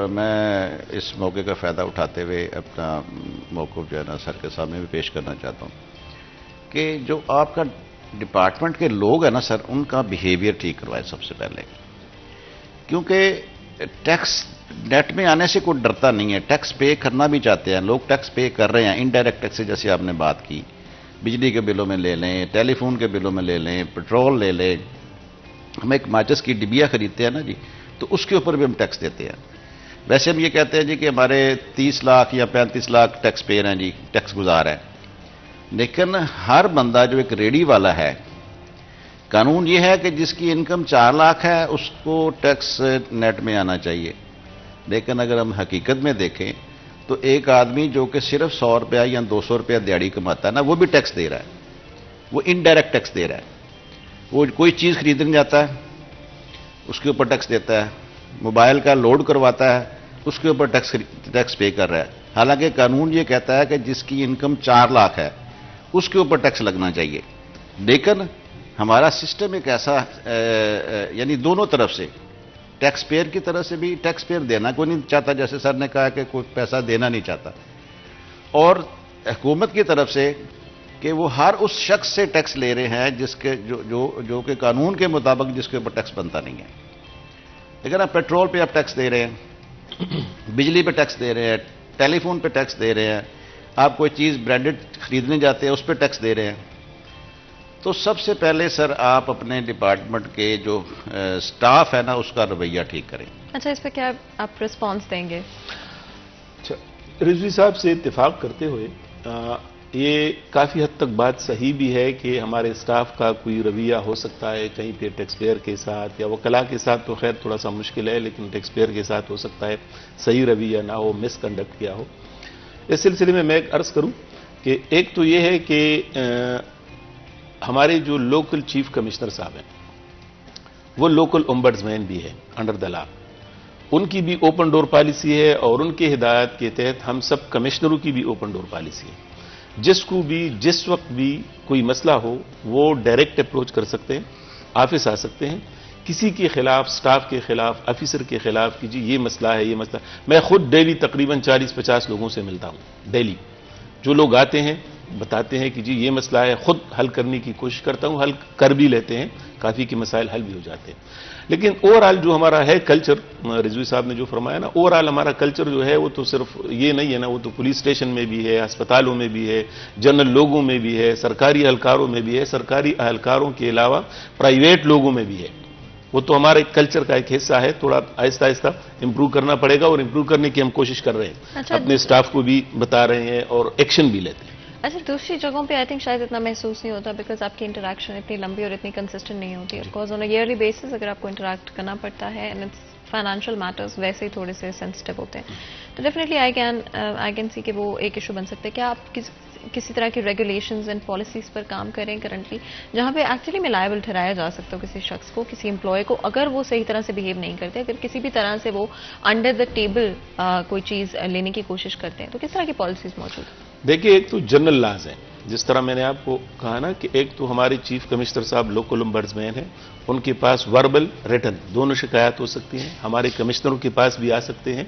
میں اس موقع کا فائدہ اٹھاتے ہوئے اپنا موقف جو ہے نا سر کے سامنے بھی پیش کرنا چاہتا ہوں کہ جو آپ کا ڈپارٹمنٹ کے لوگ ہیں نا سر, ان کا بیہیویئر ٹھیک کروائے سب سے پہلے. کیونکہ ٹیکس نیٹ میں آنے سے کوئی ڈرتا نہیں ہے, ٹیکس پے کرنا بھی چاہتے ہیں لوگ, ٹیکس پے کر رہے ہیں. انڈائریکٹ ٹیکس جیسے آپ نے بات کی, بجلی کے بلوں میں لے لیں, ٹیلی فون کے بلوں میں لے لیں, پیٹرول لے لیں. ہم ایک ماچس کی ڈبیا خریدتے ہیں نا جی, تو اس کے اوپر بھی ہم ٹیکس دیتے ہیں. ویسے ہم یہ کہتے ہیں جی کہ ہمارے 30 لاکھ یا 35 لاکھ ٹیکس پیئر ہیں جی, ٹیکس گزار ہیں. لیکن ہر بندہ جو ایک ریڈی والا ہے, قانون یہ ہے کہ جس کی انکم 4 لاکھ ہے اس کو ٹیکس نیٹ میں آنا چاہیے. لیکن اگر ہم حقیقت میں دیکھیں تو ایک آدمی جو کہ صرف 100 روپیہ یا 200 روپیہ دیہڑی کماتا ہے نا, وہ بھی ٹیکس دے رہا ہے, وہ انڈائریکٹ ٹیکس دے رہا ہے. وہ کوئی چیز خریدنے جاتا ہے اس کے اوپر ٹیکس دیتا ہے, موبائل کا لوڈ کرواتا ہے اس کے اوپر ٹیکس پے کر رہا ہے. حالانکہ قانون یہ کہتا ہے کہ جس کی انکم 4 لاکھ ہے اس کے اوپر ٹیکس لگنا چاہیے. لیکن ہمارا سسٹم ایک ایسا یعنی دونوں طرف سے, ٹیکس پیئر کی طرف سے بھی ٹیکس پیئر دینا کوئی نہیں چاہتا, جیسے سر نے کہا کہ کوئی پیسہ دینا نہیں چاہتا, اور حکومت کی طرف سے کہ وہ ہر اس شخص سے ٹیکس لے رہے ہیں جس کے جو کہ قانون کے مطابق جس کے اوپر ٹیکس بنتا نہیں ہے. لیکن آپ پیٹرول پہ آپ ٹیکس دے رہے ہیں, بجلی پہ ٹیکس دے رہے ہیں, ٹیلی فون پہ ٹیکس دے رہے ہیں, آپ کوئی چیز برانڈڈ خریدنے جاتے ہیں اس پہ ٹیکس دے رہے ہیں. تو سب سے پہلے سر آپ اپنے ڈپارٹمنٹ کے جو سٹاف ہے نا اس کا رویہ ٹھیک کریں. اچھا, اس پہ کیا آپ رسپانس دیں گے؟ اچھا, رضوی صاحب سے اتفاق کرتے ہوئے یہ کافی حد تک بات صحیح بھی ہے کہ ہمارے سٹاف کا کوئی رویہ ہو سکتا ہے کہیں پہ ٹیکس پیئر کے ساتھ یا وکلاء کے ساتھ تو خیر تھوڑا سا مشکل ہے, لیکن ٹیکس پیئر کے ساتھ ہو سکتا ہے صحیح رویہ نہ ہو, مس کنڈکٹ کیا ہو. اس سلسلے میں ایک عرض کروں کہ ایک تو یہ ہے کہ ہمارے جو لوکل چیف کمشنر صاحب ہیں وہ لوکل ombudsman بھی ہے انڈر دا لا. ان کی بھی اوپن ڈور پالیسی ہے اور ان کے ہدایات کے تحت ہم سب کمشنروں کی بھی اوپن ڈور پالیسی ہے. جس کو بھی جس وقت بھی کوئی مسئلہ ہو وہ ڈائریکٹ اپروچ کر سکتے ہیں, آفس آ سکتے ہیں. کسی کے خلاف, سٹاف کے خلاف, آفیسر کے خلاف کہ جی یہ مسئلہ ہے, یہ مسئلہ. میں خود ڈیلی تقریباً 40-50 لوگوں سے ملتا ہوں ڈیلی. جو لوگ آتے ہیں بتاتے ہیں کہ جی یہ مسئلہ ہے, خود حل کرنے کی کوشش کرتا ہوں, حل کر بھی لیتے ہیں, کافی کے مسائل حل بھی ہو جاتے ہیں. لیکن اوورآل جو ہمارا ہے کلچر, رضوی صاحب نے جو فرمایا نا, اوورآل ہمارا کلچر جو ہے وہ تو صرف یہ نہیں ہے نا, وہ تو پولیس اسٹیشن میں بھی ہے, ہسپتالوں میں بھی ہے, جنرل لوگوں میں بھی ہے, سرکاری اہلکاروں میں بھی ہے, سرکاری اہلکاروں کے علاوہ پرائیویٹ لوگوں میں بھی ہے. وہ تو ہمارے کلچر کا ایک حصہ ہے. تھوڑا آہستہ آہستہ امپروو کرنا پڑے گا اور امپروو کرنے کی ہم کوشش کر رہے ہیں. اپنے اسٹاف کو بھی بتا رہے ہیں اور ایکشن بھی لیتے ہیں. اچھا, دوسری جگہوں پہ آئی تھنک شاید اتنا محسوس نہیں ہوتا بیکاز آپ کی انٹریکشن اتنی لمبی اور اتنی کنسسٹنٹ نہیں ہوتی. Of course on a yearly basis اگر آپ کو انٹریکٹ کرنا پڑتا ہے اینڈ اٹس فائنینشیل میٹرز ویسے ہی تھوڑے سے سینسٹیو ہوتے ہیں, تو ڈیفینیٹلی آئی کین سی کہ وہ ایک ایشو بن سکتا ہے. کیا آپ کسی طرح کی ریگولیشنز اینڈ پالیسیز پر کام کریں کرنٹلی جہاں پہ ایکچولی میں لائبل ٹھہرایا جا سکتا ہو کسی شخص کو, کسی امپلائی کو, اگر وہ صحیح طرح سے بہیو نہیں کرتے, اگر کسی بھی طرح سے وہ انڈر دا ٹیبل کوئی چیز لینے کی کوشش کرتے ہیں, تو کس طرح کی پالیسیز موجود ہیں؟ دیکھیے, ایک تو جنرل لاز ہیں, جس طرح میں نے آپ کو کہا نا کہ ایک تو ہمارے چیف کمشنر صاحب لوکل ombudsman ہیں, ان کے پاس وربل ریٹن دونوں شکایات ہو سکتی ہیں. ہمارے کمشنروں کے پاس بھی آ سکتے ہیں,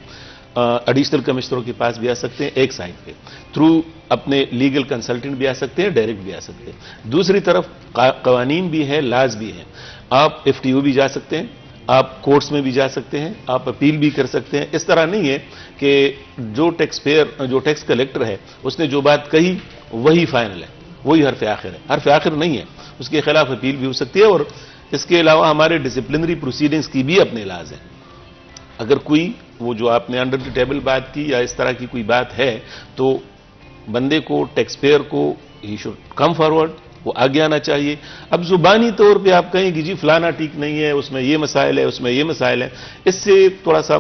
ایڈیشنل کمشنروں کے پاس بھی آ سکتے ہیں, ایک سائڈ پہ تھرو اپنے لیگل کنسلٹنٹ بھی آ سکتے ہیں, ڈائریکٹ بھی آ سکتے ہیں. دوسری طرف قوانین بھی ہیں, لاز بھی ہیں. آپ FTO بھی جا سکتے ہیں, آپ کورٹس میں بھی جا سکتے ہیں, آپ اپیل بھی کر سکتے ہیں. اس طرح نہیں ہے کہ جو ٹیکس پیئر, جو ٹیکس کلیکٹر ہے اس نے جو بات کہی وہی فائنل ہے, وہی حرف آخر ہے. حرف آخر نہیں ہے, اس کے خلاف اپیل بھی ہو سکتی ہے. اور اس کے علاوہ ہمارے ڈسپلنری پروسیڈنگز کی بھی اپنے لاز ہیں. اگر کوئی وہ جو آپ نے انڈر دی ٹیبل بات کی یا اس طرح کی کوئی بات ہے تو بندے کو, ٹیکس پیئر کو, ہی شوڈ کم فارورڈ, وہ آگے آنا چاہیے. اب زبانی طور پہ آپ کہیں کہ جی فلانا ٹھیک نہیں ہے, اس میں یہ مسائل ہے, اس میں یہ مسائل ہیں, اس سے تھوڑا سا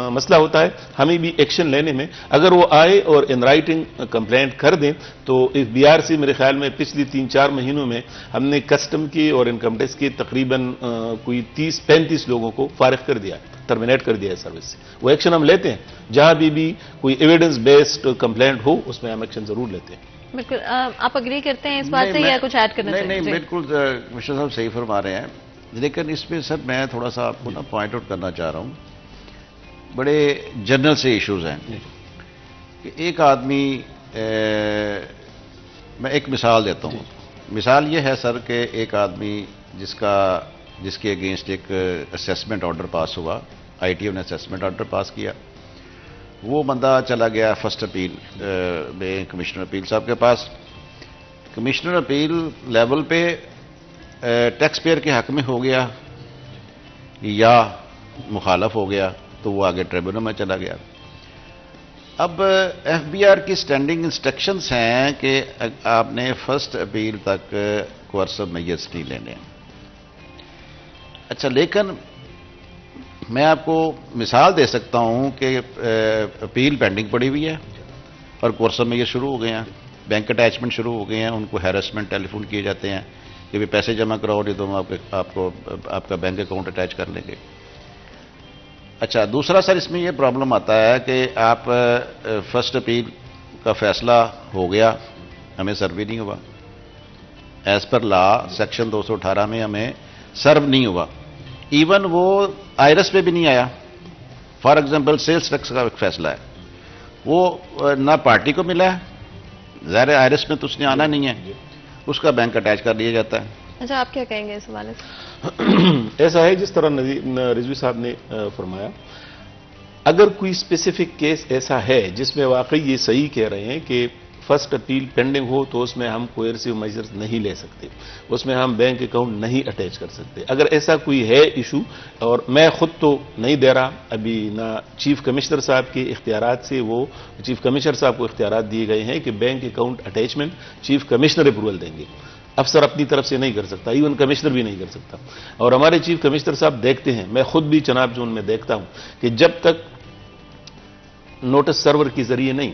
مسئلہ ہوتا ہے ہمیں بھی ایکشن لینے میں. اگر وہ آئے اور ان رائٹنگ کمپلینٹ کر دیں تو بہار سے میرے خیال میں پچھلی 3-4 مہینوں میں ہم نے کسٹم کے اور انکم ٹیکس کے تقریباً کوئی 30-35 لوگوں کو فارغ کر دیا, ٹرمینیٹ کر دیا ہے سروس سے. وہ ایکشن ہم لیتے ہیں, جہاں بھی کوئی ایویڈنس بیسڈ کمپلینٹ ہو اس میں ہم ایکشن ضرور لیتے ہیں. بالکل. آپ اگری کرتے ہیں اس بات سے یا کچھ ایڈ کرنا چاہتے ہیں؟ نہیں, بالکل کمشنر صاحب صحیح فرما رہے ہیں. لیکن اس میں سر میں تھوڑا سا آپ کو نا پوائنٹ آؤٹ کرنا چاہ رہا ہوں. بڑے جنرل سے ایشوز ہیں کہ ایک آدمی, میں ایک مثال دیتا ہوں. مثال یہ ہے سر کہ ایک آدمی جس کے اگینسٹ ایک اسیسمنٹ آرڈر پاس ہوا, ITO نے اسیسمنٹ آرڈر پاس کیا, وہ بندہ چلا گیا فرسٹ اپیل میں کمشنر اپیل صاحب کے پاس. کمشنر اپیل لیول پہ ٹیکس پیئر کے حق میں ہو گیا یا مخالف ہو گیا تو وہ آگے ٹریبونل میں چلا گیا. اب FBR کی اسٹینڈنگ انسٹرکشنز ہیں کہ آپ نے فرسٹ اپیل تک کوئرسو میجرز نہیں لینے. اچھا, لیکن میں آپ کو مثال دے سکتا ہوں کہ اپیل پینڈنگ پڑی ہوئی ہے اور کوئرسو میجر شروع ہو گئے ہیں, بینک اٹیچمنٹ شروع ہو گئے ہیں, ان کو ہیراسمنٹ ٹیلی فون کیے جاتے ہیں کہ بھی پیسے جمع کراؤ نہیں تو ہم آپ کا بینک اکاؤنٹ اٹیچ کر لیں گے. اچھا, دوسرا سر اس میں یہ پرابلم آتا ہے کہ آپ فرسٹ اپیل کا فیصلہ ہو گیا, ہمیں سرو بھی نہیں ہوا, ایز پر لا سیکشن 218 میں ہمیں سرو نہیں ہوا. ایون وہ IRS پہ بھی نہیں آیا. فار ایگزامپل سیلز ٹیکس کا ایک فیصلہ ہے, وہ نہ پارٹی کو ملا ہے, ظاہر IRS میں تو اس نے آنا نہیں ہے, اس کا بینک اٹیچ کر لیا جاتا ہے. اچھا, آپ کیا کہیں گے اس حوالے سے؟ ایسا ہے جس طرح رضوی صاحب نے فرمایا, اگر کوئی اسپیسیفک کیس ایسا ہے جس میں واقعی یہ صحیح کہہ رہے ہیں کہ فرسٹ اپیل پینڈنگ ہو تو اس میں ہم کوئرسو میجرز نہیں لے سکتے, اس میں ہم بینک اکاؤنٹ نہیں اٹیچ کر سکتے. اگر ایسا کوئی ہے ایشو, اور میں خود تو نہیں دے رہا ابھی, نہ چیف کمشنر صاحب کے اختیارات سے, وہ چیف کمشنر صاحب کو اختیارات دیے گئے ہیں کہ bank account attachment chief commissioner approval دیں گے, افسر اپنی طرف سے نہیں کر سکتا, ایون کمشنر بھی نہیں کر سکتا. اور ہمارے چیف کمشنر صاحب دیکھتے ہیں, میں خود بھی چناب زون میں دیکھتا ہوں کہ جب تک نوٹس سرور کے ذریعے نہیں,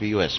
POS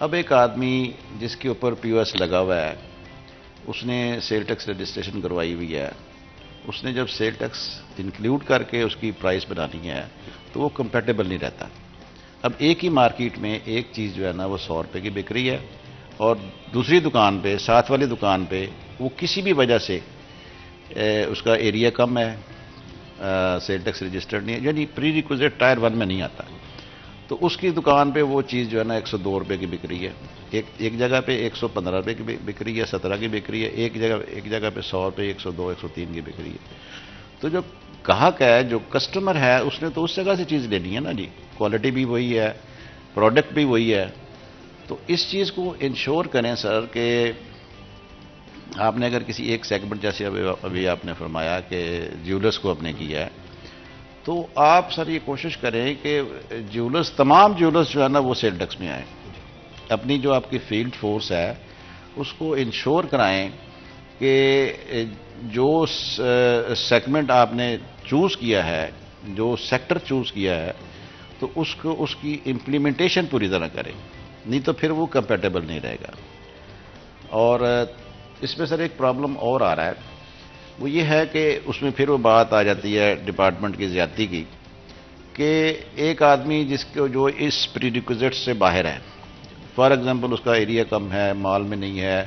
اب ایک آدمی جس کے اوپر POS لگا ہوا ہے، اس نے سیل ٹیکس رجسٹریشن کروائی ہوئی ہے، اس نے جب سیل ٹیکس انکلیوڈ کر کے اس کی پرائس بنانی ہے تو وہ کمپیٹیبل نہیں رہتا. اب ایک ہی مارکیٹ میں ایک چیز جو ہے نا وہ 100 روپے کی بک رہی ہے، اور دوسری دکان پہ، ساتھ والی دکان پہ وہ کسی بھی وجہ سے اس کا ایریا کم ہے، سیل ٹیکس رجسٹرڈ نہیں ہے، یعنی پری ریکوزٹ ٹائر 1 میں نہیں آتا، تو اس کی دکان پہ وہ چیز جو ہے نا 102 روپے کی بک رہی ہے، ایک جگہ پہ 115 روپے کی بک رہی ہے، 17 کی بک رہی ہے، ایک جگہ پہ 100 روپے، 102، 103 کی بک رہی ہے. تو جو گاہک ہے، جو کسٹمر ہے، اس نے تو اس جگہ سے چیز لینی ہے نا جی، کوالٹی بھی وہی ہے، پروڈکٹ بھی وہی ہے. تو اس چیز کو انشور کریں سر کہ آپ نے اگر کسی ایک سیگمنٹ، جیسے ابھی آپ نے فرمایا کہ جیولرز کو آپ نے کیا ہے، تو آپ سر یہ کوشش کریں کہ جیولرز، تمام جیولرز جو ہے نا وہ سیل ٹیکس میں آئیں. اپنی جو آپ کی فیلڈ فورس ہے اس کو انشور کرائیں کہ جو سیگمنٹ آپ نے چوز کیا ہے، جو سیکٹر چوز کیا ہے، تو اس کی امپلیمنٹیشن پوری طرح کریں، نہیں تو پھر وہ کمپیٹیبل نہیں رہے گا. اور اس میں سر ایک پرابلم اور آ رہا ہے، وہ یہ ہے کہ اس میں پھر وہ بات آ جاتی ہے ڈپارٹمنٹ کی زیادتی کی، کہ ایک آدمی جس کو جو اس پری ریکوزٹ سے باہر ہے، فار ایگزامپل اس کا ایریا کم ہے، مال میں نہیں ہے،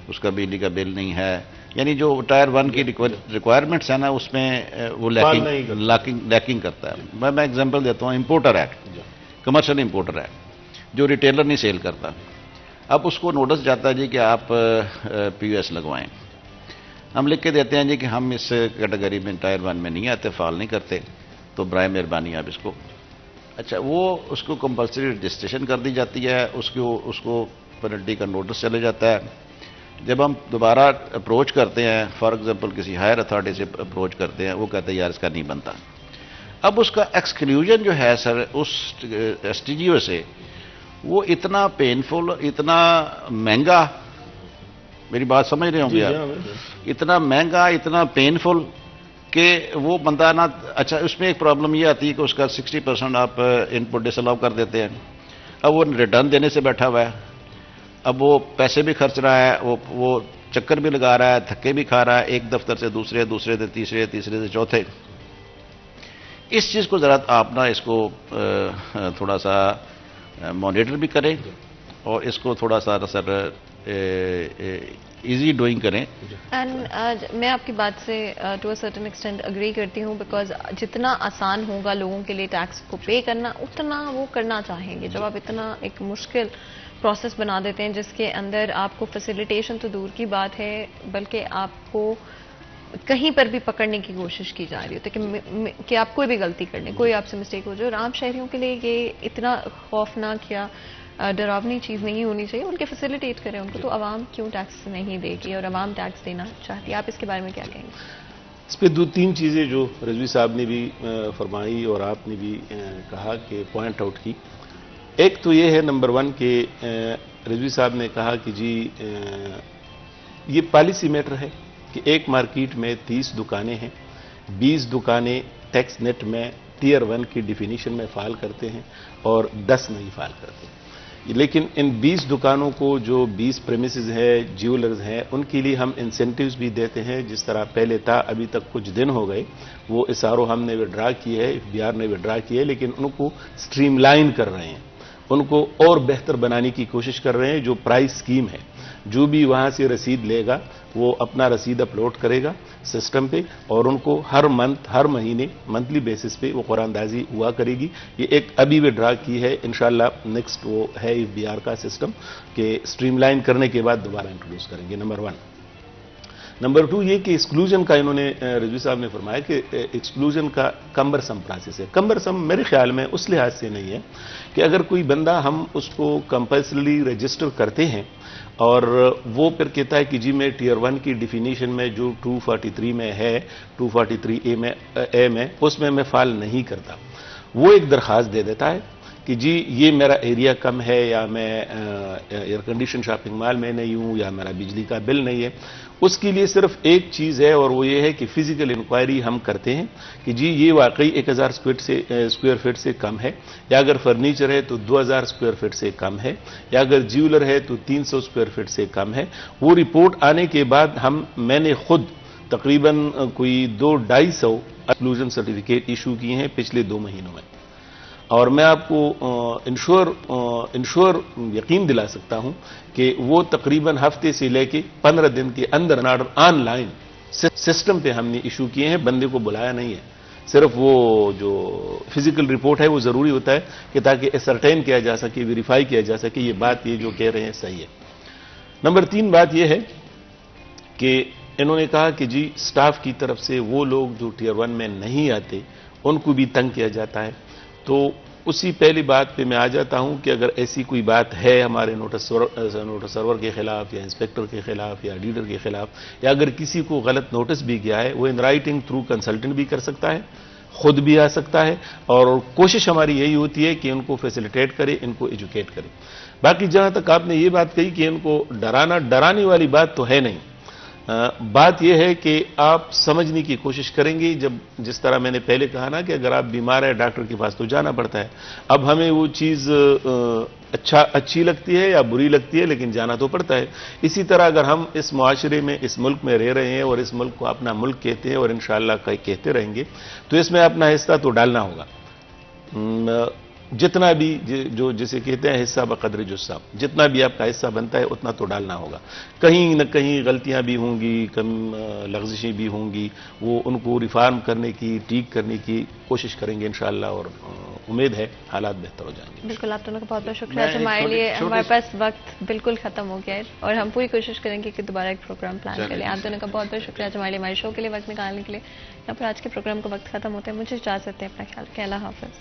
اس کا بجلی کا بل نہیں ہے، یعنی جو ٹائر 1 کی ریکوائرمنٹس ہیں نا اس میں وہ لیکنگ کرتا ہے. میں ایگزامپل دیتا ہوں، importer act, commercial importer act, جو ریٹیلر نہیں سیل کرتا، اب اس کو نوٹس جاتا ہے جی کہ آپ POS لگوائیں. ہم لکھ کے دیتے ہیں جی کہ ہم اس کیٹیگری میں ٹائر 1 میں نہیں آتے، فال نہیں کرتے، تو برائے مہربانی آپ اس کو. اچھا، وہ اس کو کمپلسری رجسٹریشن کر دی جاتی ہے، اس کو پینلٹی کا نوٹس چلے جاتا ہے. جب ہم دوبارہ اپروچ کرتے ہیں، فار ایگزامپل کسی ہائر اتھارٹی سے اپروچ کرتے ہیں، وہ کہتے ہیں یار اس کا نہیں بنتا. اب اس کا ایکسکلیوژن جو ہے سر اس STGO سے، وہ اتنا پینفل، اتنا مہنگا، میری بات سمجھ رہے ہوں گے آپ، اتنا مہنگا، اتنا پینفل کہ وہ بندہ نا. اچھا، اس میں ایک پرابلم یہ آتی ہے کہ اس کا 60% آپ ان پٹ ڈس الاؤ کر دیتے ہیں. اب وہ ریٹرن دینے سے بیٹھا ہوا ہے، اب وہ پیسے بھی خرچ رہا ہے، وہ چکر بھی لگا رہا ہے، دھکے بھی کھا رہا ہے، ایک دفتر سے دوسرے، دوسرے سے تیسرے، تیسرے سے چوتھے. اس چیز کو ذرا آپ نا اس کو تھوڑا سا مانیٹر بھی کریں، اور اس کو تھوڑا سا سر ایزی ڈوئنگ کریں. اینڈ میں آپ کی بات سے to a certain extent agree کرتی ہوں، بیکاز جتنا آسان ہوگا لوگوں کے لیے ٹیکس کو پے کرنا، اتنا وہ کرنا چاہیں گے. جب آپ اتنا ایک مشکل پروسیس بنا دیتے ہیں جس کے اندر آپ کو فیسیلیٹیشن تو دور کی بات ہے، بلکہ آپ کو کہیں پر بھی پکڑنے کی کوشش کی جا رہی ہوتی ہے کہ آپ کوئی بھی غلطی کر لیں، کوئی آپ سے مسٹیک ہو جائے. اور عام شہریوں کے لیے یہ اتنا خوفناک یا ڈراؤنی چیز نہیں ہونی چاہیے، بلکہ فیسیلیٹیٹ کریں ان کو. تو عوام کیوں ٹیکس نہیں دے گی اور عوام ٹیکس دینا چاہتی ہے؟ آپ اس کے بارے میں کیا کہیں گے؟ اس پہ 2-3 چیزیں جو رضوی صاحب نے بھی فرمائی اور آپ نے بھی کہا کہ پوائنٹ آؤٹ کی. ایک تو یہ ہے نمبر 1 کہ رضوی صاحب نے کہا کہ جی یہ پالیسی میٹر ہے کہ ایک مارکیٹ میں 30 دکانیں ہیں، 20 دکانیں ٹیکس نیٹ میں ٹیئر 1 کی ڈیفینیشن میں فائل کرتے ہیں اور 10 نہیں فائل کرتے. لیکن ان 20 دکانوں کو جو 20 پریمیسز ہیں، جیولرز ہیں، ان کے لیے ہم انسینٹیوز بھی دیتے ہیں. جس طرح پہلے تھا، ابھی تک کچھ دن ہو گئے، وہ SRO ہم نے وڈرا کی ہے، FBR نے وڈرا کی ہے، لیکن ان کو سٹریم لائن کر رہے ہیں، ان کو اور بہتر بنانے کی کوشش کر رہے ہیں. جو پرائز سکیم ہے، جو بھی وہاں سے رسید لے گا وہ اپنا رسید اپلوڈ کرے گا سسٹم پہ، اور ان کو ہر منتھ، ہر مہینے، منتھلی بیسس پہ وہ قرآن دازی ہوا کرے گی. یہ ایک ابھی وڈرا کی ہے، انشاءاللہ نیکسٹ وہ ہے FBR کا سسٹم کہ سٹریم لائن کرنے کے بعد دوبارہ انٹروڈیوس کریں گے. نمبر 1. نمبر 2 یہ کہ ایکسکلوژن کا انہوں نے رضوی صاحب نے فرمایا کہ ایکسکلوژن کا کمبرسم پروسیس ہے. کمبرسم میرے خیال میں اس لحاظ سے نہیں ہے کہ اگر کوئی بندہ ہم اس کو کمپلسری رجسٹر کرتے ہیں اور وہ پھر کہتا ہے کہ جی میں ٹیئر 1 کی ڈیفینیشن میں جو 243 میں ہے، 243 اے میں اس میں فائل نہیں کرتا، وہ ایک درخواست دے دیتا ہے کہ جی یہ میرا ایریا کم ہے، یا میں ایئر کنڈیشن شاپنگ مال میں نہیں ہوں، یا میرا بجلی کا بل نہیں ہے. اس کے لیے صرف ایک چیز ہے، اور وہ یہ ہے کہ فزیکل انکوائری ہم کرتے ہیں کہ جی یہ واقعی 1000 اسکوائر فٹ سے کم ہے، یا اگر فرنیچر ہے تو 2000 اسکوائر فٹ سے کم ہے، یا اگر جیولر ہے تو 300 اسکوائر فٹ سے کم ہے. وہ رپورٹ آنے کے بعد میں نے خود تقریباً کوئی 200-250 ایکسکلوژن سرٹیفکیٹ ایشو کیے ہیں پچھلے 2 مہینوں میں. اور میں آپ کو انشور یقین دلا سکتا ہوں کہ وہ تقریباً ہفتے سے لے کے 15 دن کے اندر آن لائن سسٹم پہ ہم نے ایشو کیے ہیں. بندے کو بلایا نہیں ہے، صرف وہ جو فزیکل رپورٹ ہے وہ ضروری ہوتا ہے کہ تاکہ اسرٹین کیا جا سکے، ویریفائی کیا جا سکے یہ بات یہ جو کہہ رہے ہیں صحیح ہے. نمبر 3 بات یہ ہے کہ انہوں نے کہا کہ جی سٹاف کی طرف سے وہ لوگ جو ٹیئر 1 میں نہیں آتے ان کو بھی تنگ کیا جاتا ہے. تو اسی پہلی بات پہ میں آ جاتا ہوں کہ اگر ایسی کوئی بات ہے ہمارے نوٹس سرور کے خلاف، یا انسپیکٹر کے خلاف، یا ڈیلر کے خلاف، یا اگر کسی کو غلط نوٹس بھی گیا ہے، وہ ان رائٹنگ تھرو کنسلٹنٹ بھی کر سکتا ہے، خود بھی آ سکتا ہے. اور کوشش ہماری یہی ہوتی ہے کہ ان کو فیسیلیٹیٹ کرے، ان کو ایجوکیٹ کرے. باقی جہاں تک آپ نے یہ بات کہی کہ ان کو ڈرانے والی بات تو ہے نہیں. بات یہ ہے کہ آپ سمجھنے کی کوشش کریں گے. جس طرح میں نے پہلے کہا نا کہ اگر آپ بیمار ہیں ڈاکٹر کے پاس تو جانا پڑتا ہے. اب ہمیں وہ چیز اچھی لگتی ہے یا بری لگتی ہے، لیکن جانا تو پڑتا ہے. اسی طرح اگر ہم اس معاشرے میں، اس ملک میں رہ رہے ہیں اور اس ملک کو اپنا ملک کہتے ہیں اور انشاءاللہ کہتے رہیں گے، تو اس میں اپنا حصہ تو ڈالنا ہوگا. جتنا بھی جو جسے کہتے ہیں حصہ بقدر جثہ، جتنا بھی آپ کا حصہ بنتا ہے اتنا تو ڈالنا ہوگا. کہیں نہ کہیں غلطیاں بھی ہوں گی، کم لغزشیں بھی ہوں گی، وہ ان کو ریفارم کرنے کی، ٹھیک کرنے کی کوشش کریں گے انشاءاللہ، اور امید ہے حالات بہتر ہو جائیں گے. بالکل، آپ دونوں کا بہت بہت شکریہ. ہمارے لیے ہمارے پاس وقت بالکل ختم ہو گیا ہے، اور ہم پوری کوشش کریں گے کہ دوبارہ ایک پروگرام پلان کریں. آپ دونوں کا بہت بہت شکریہ ہمارے لیے، ہمارے شو کے لیے وقت نکالنے کے لیے. یہاں پر آج کے پروگرام کا وقت ختم ہوتا ہے. مجھے اجازت ہے، اپنا خیال رکھیں. اللہ حافظ.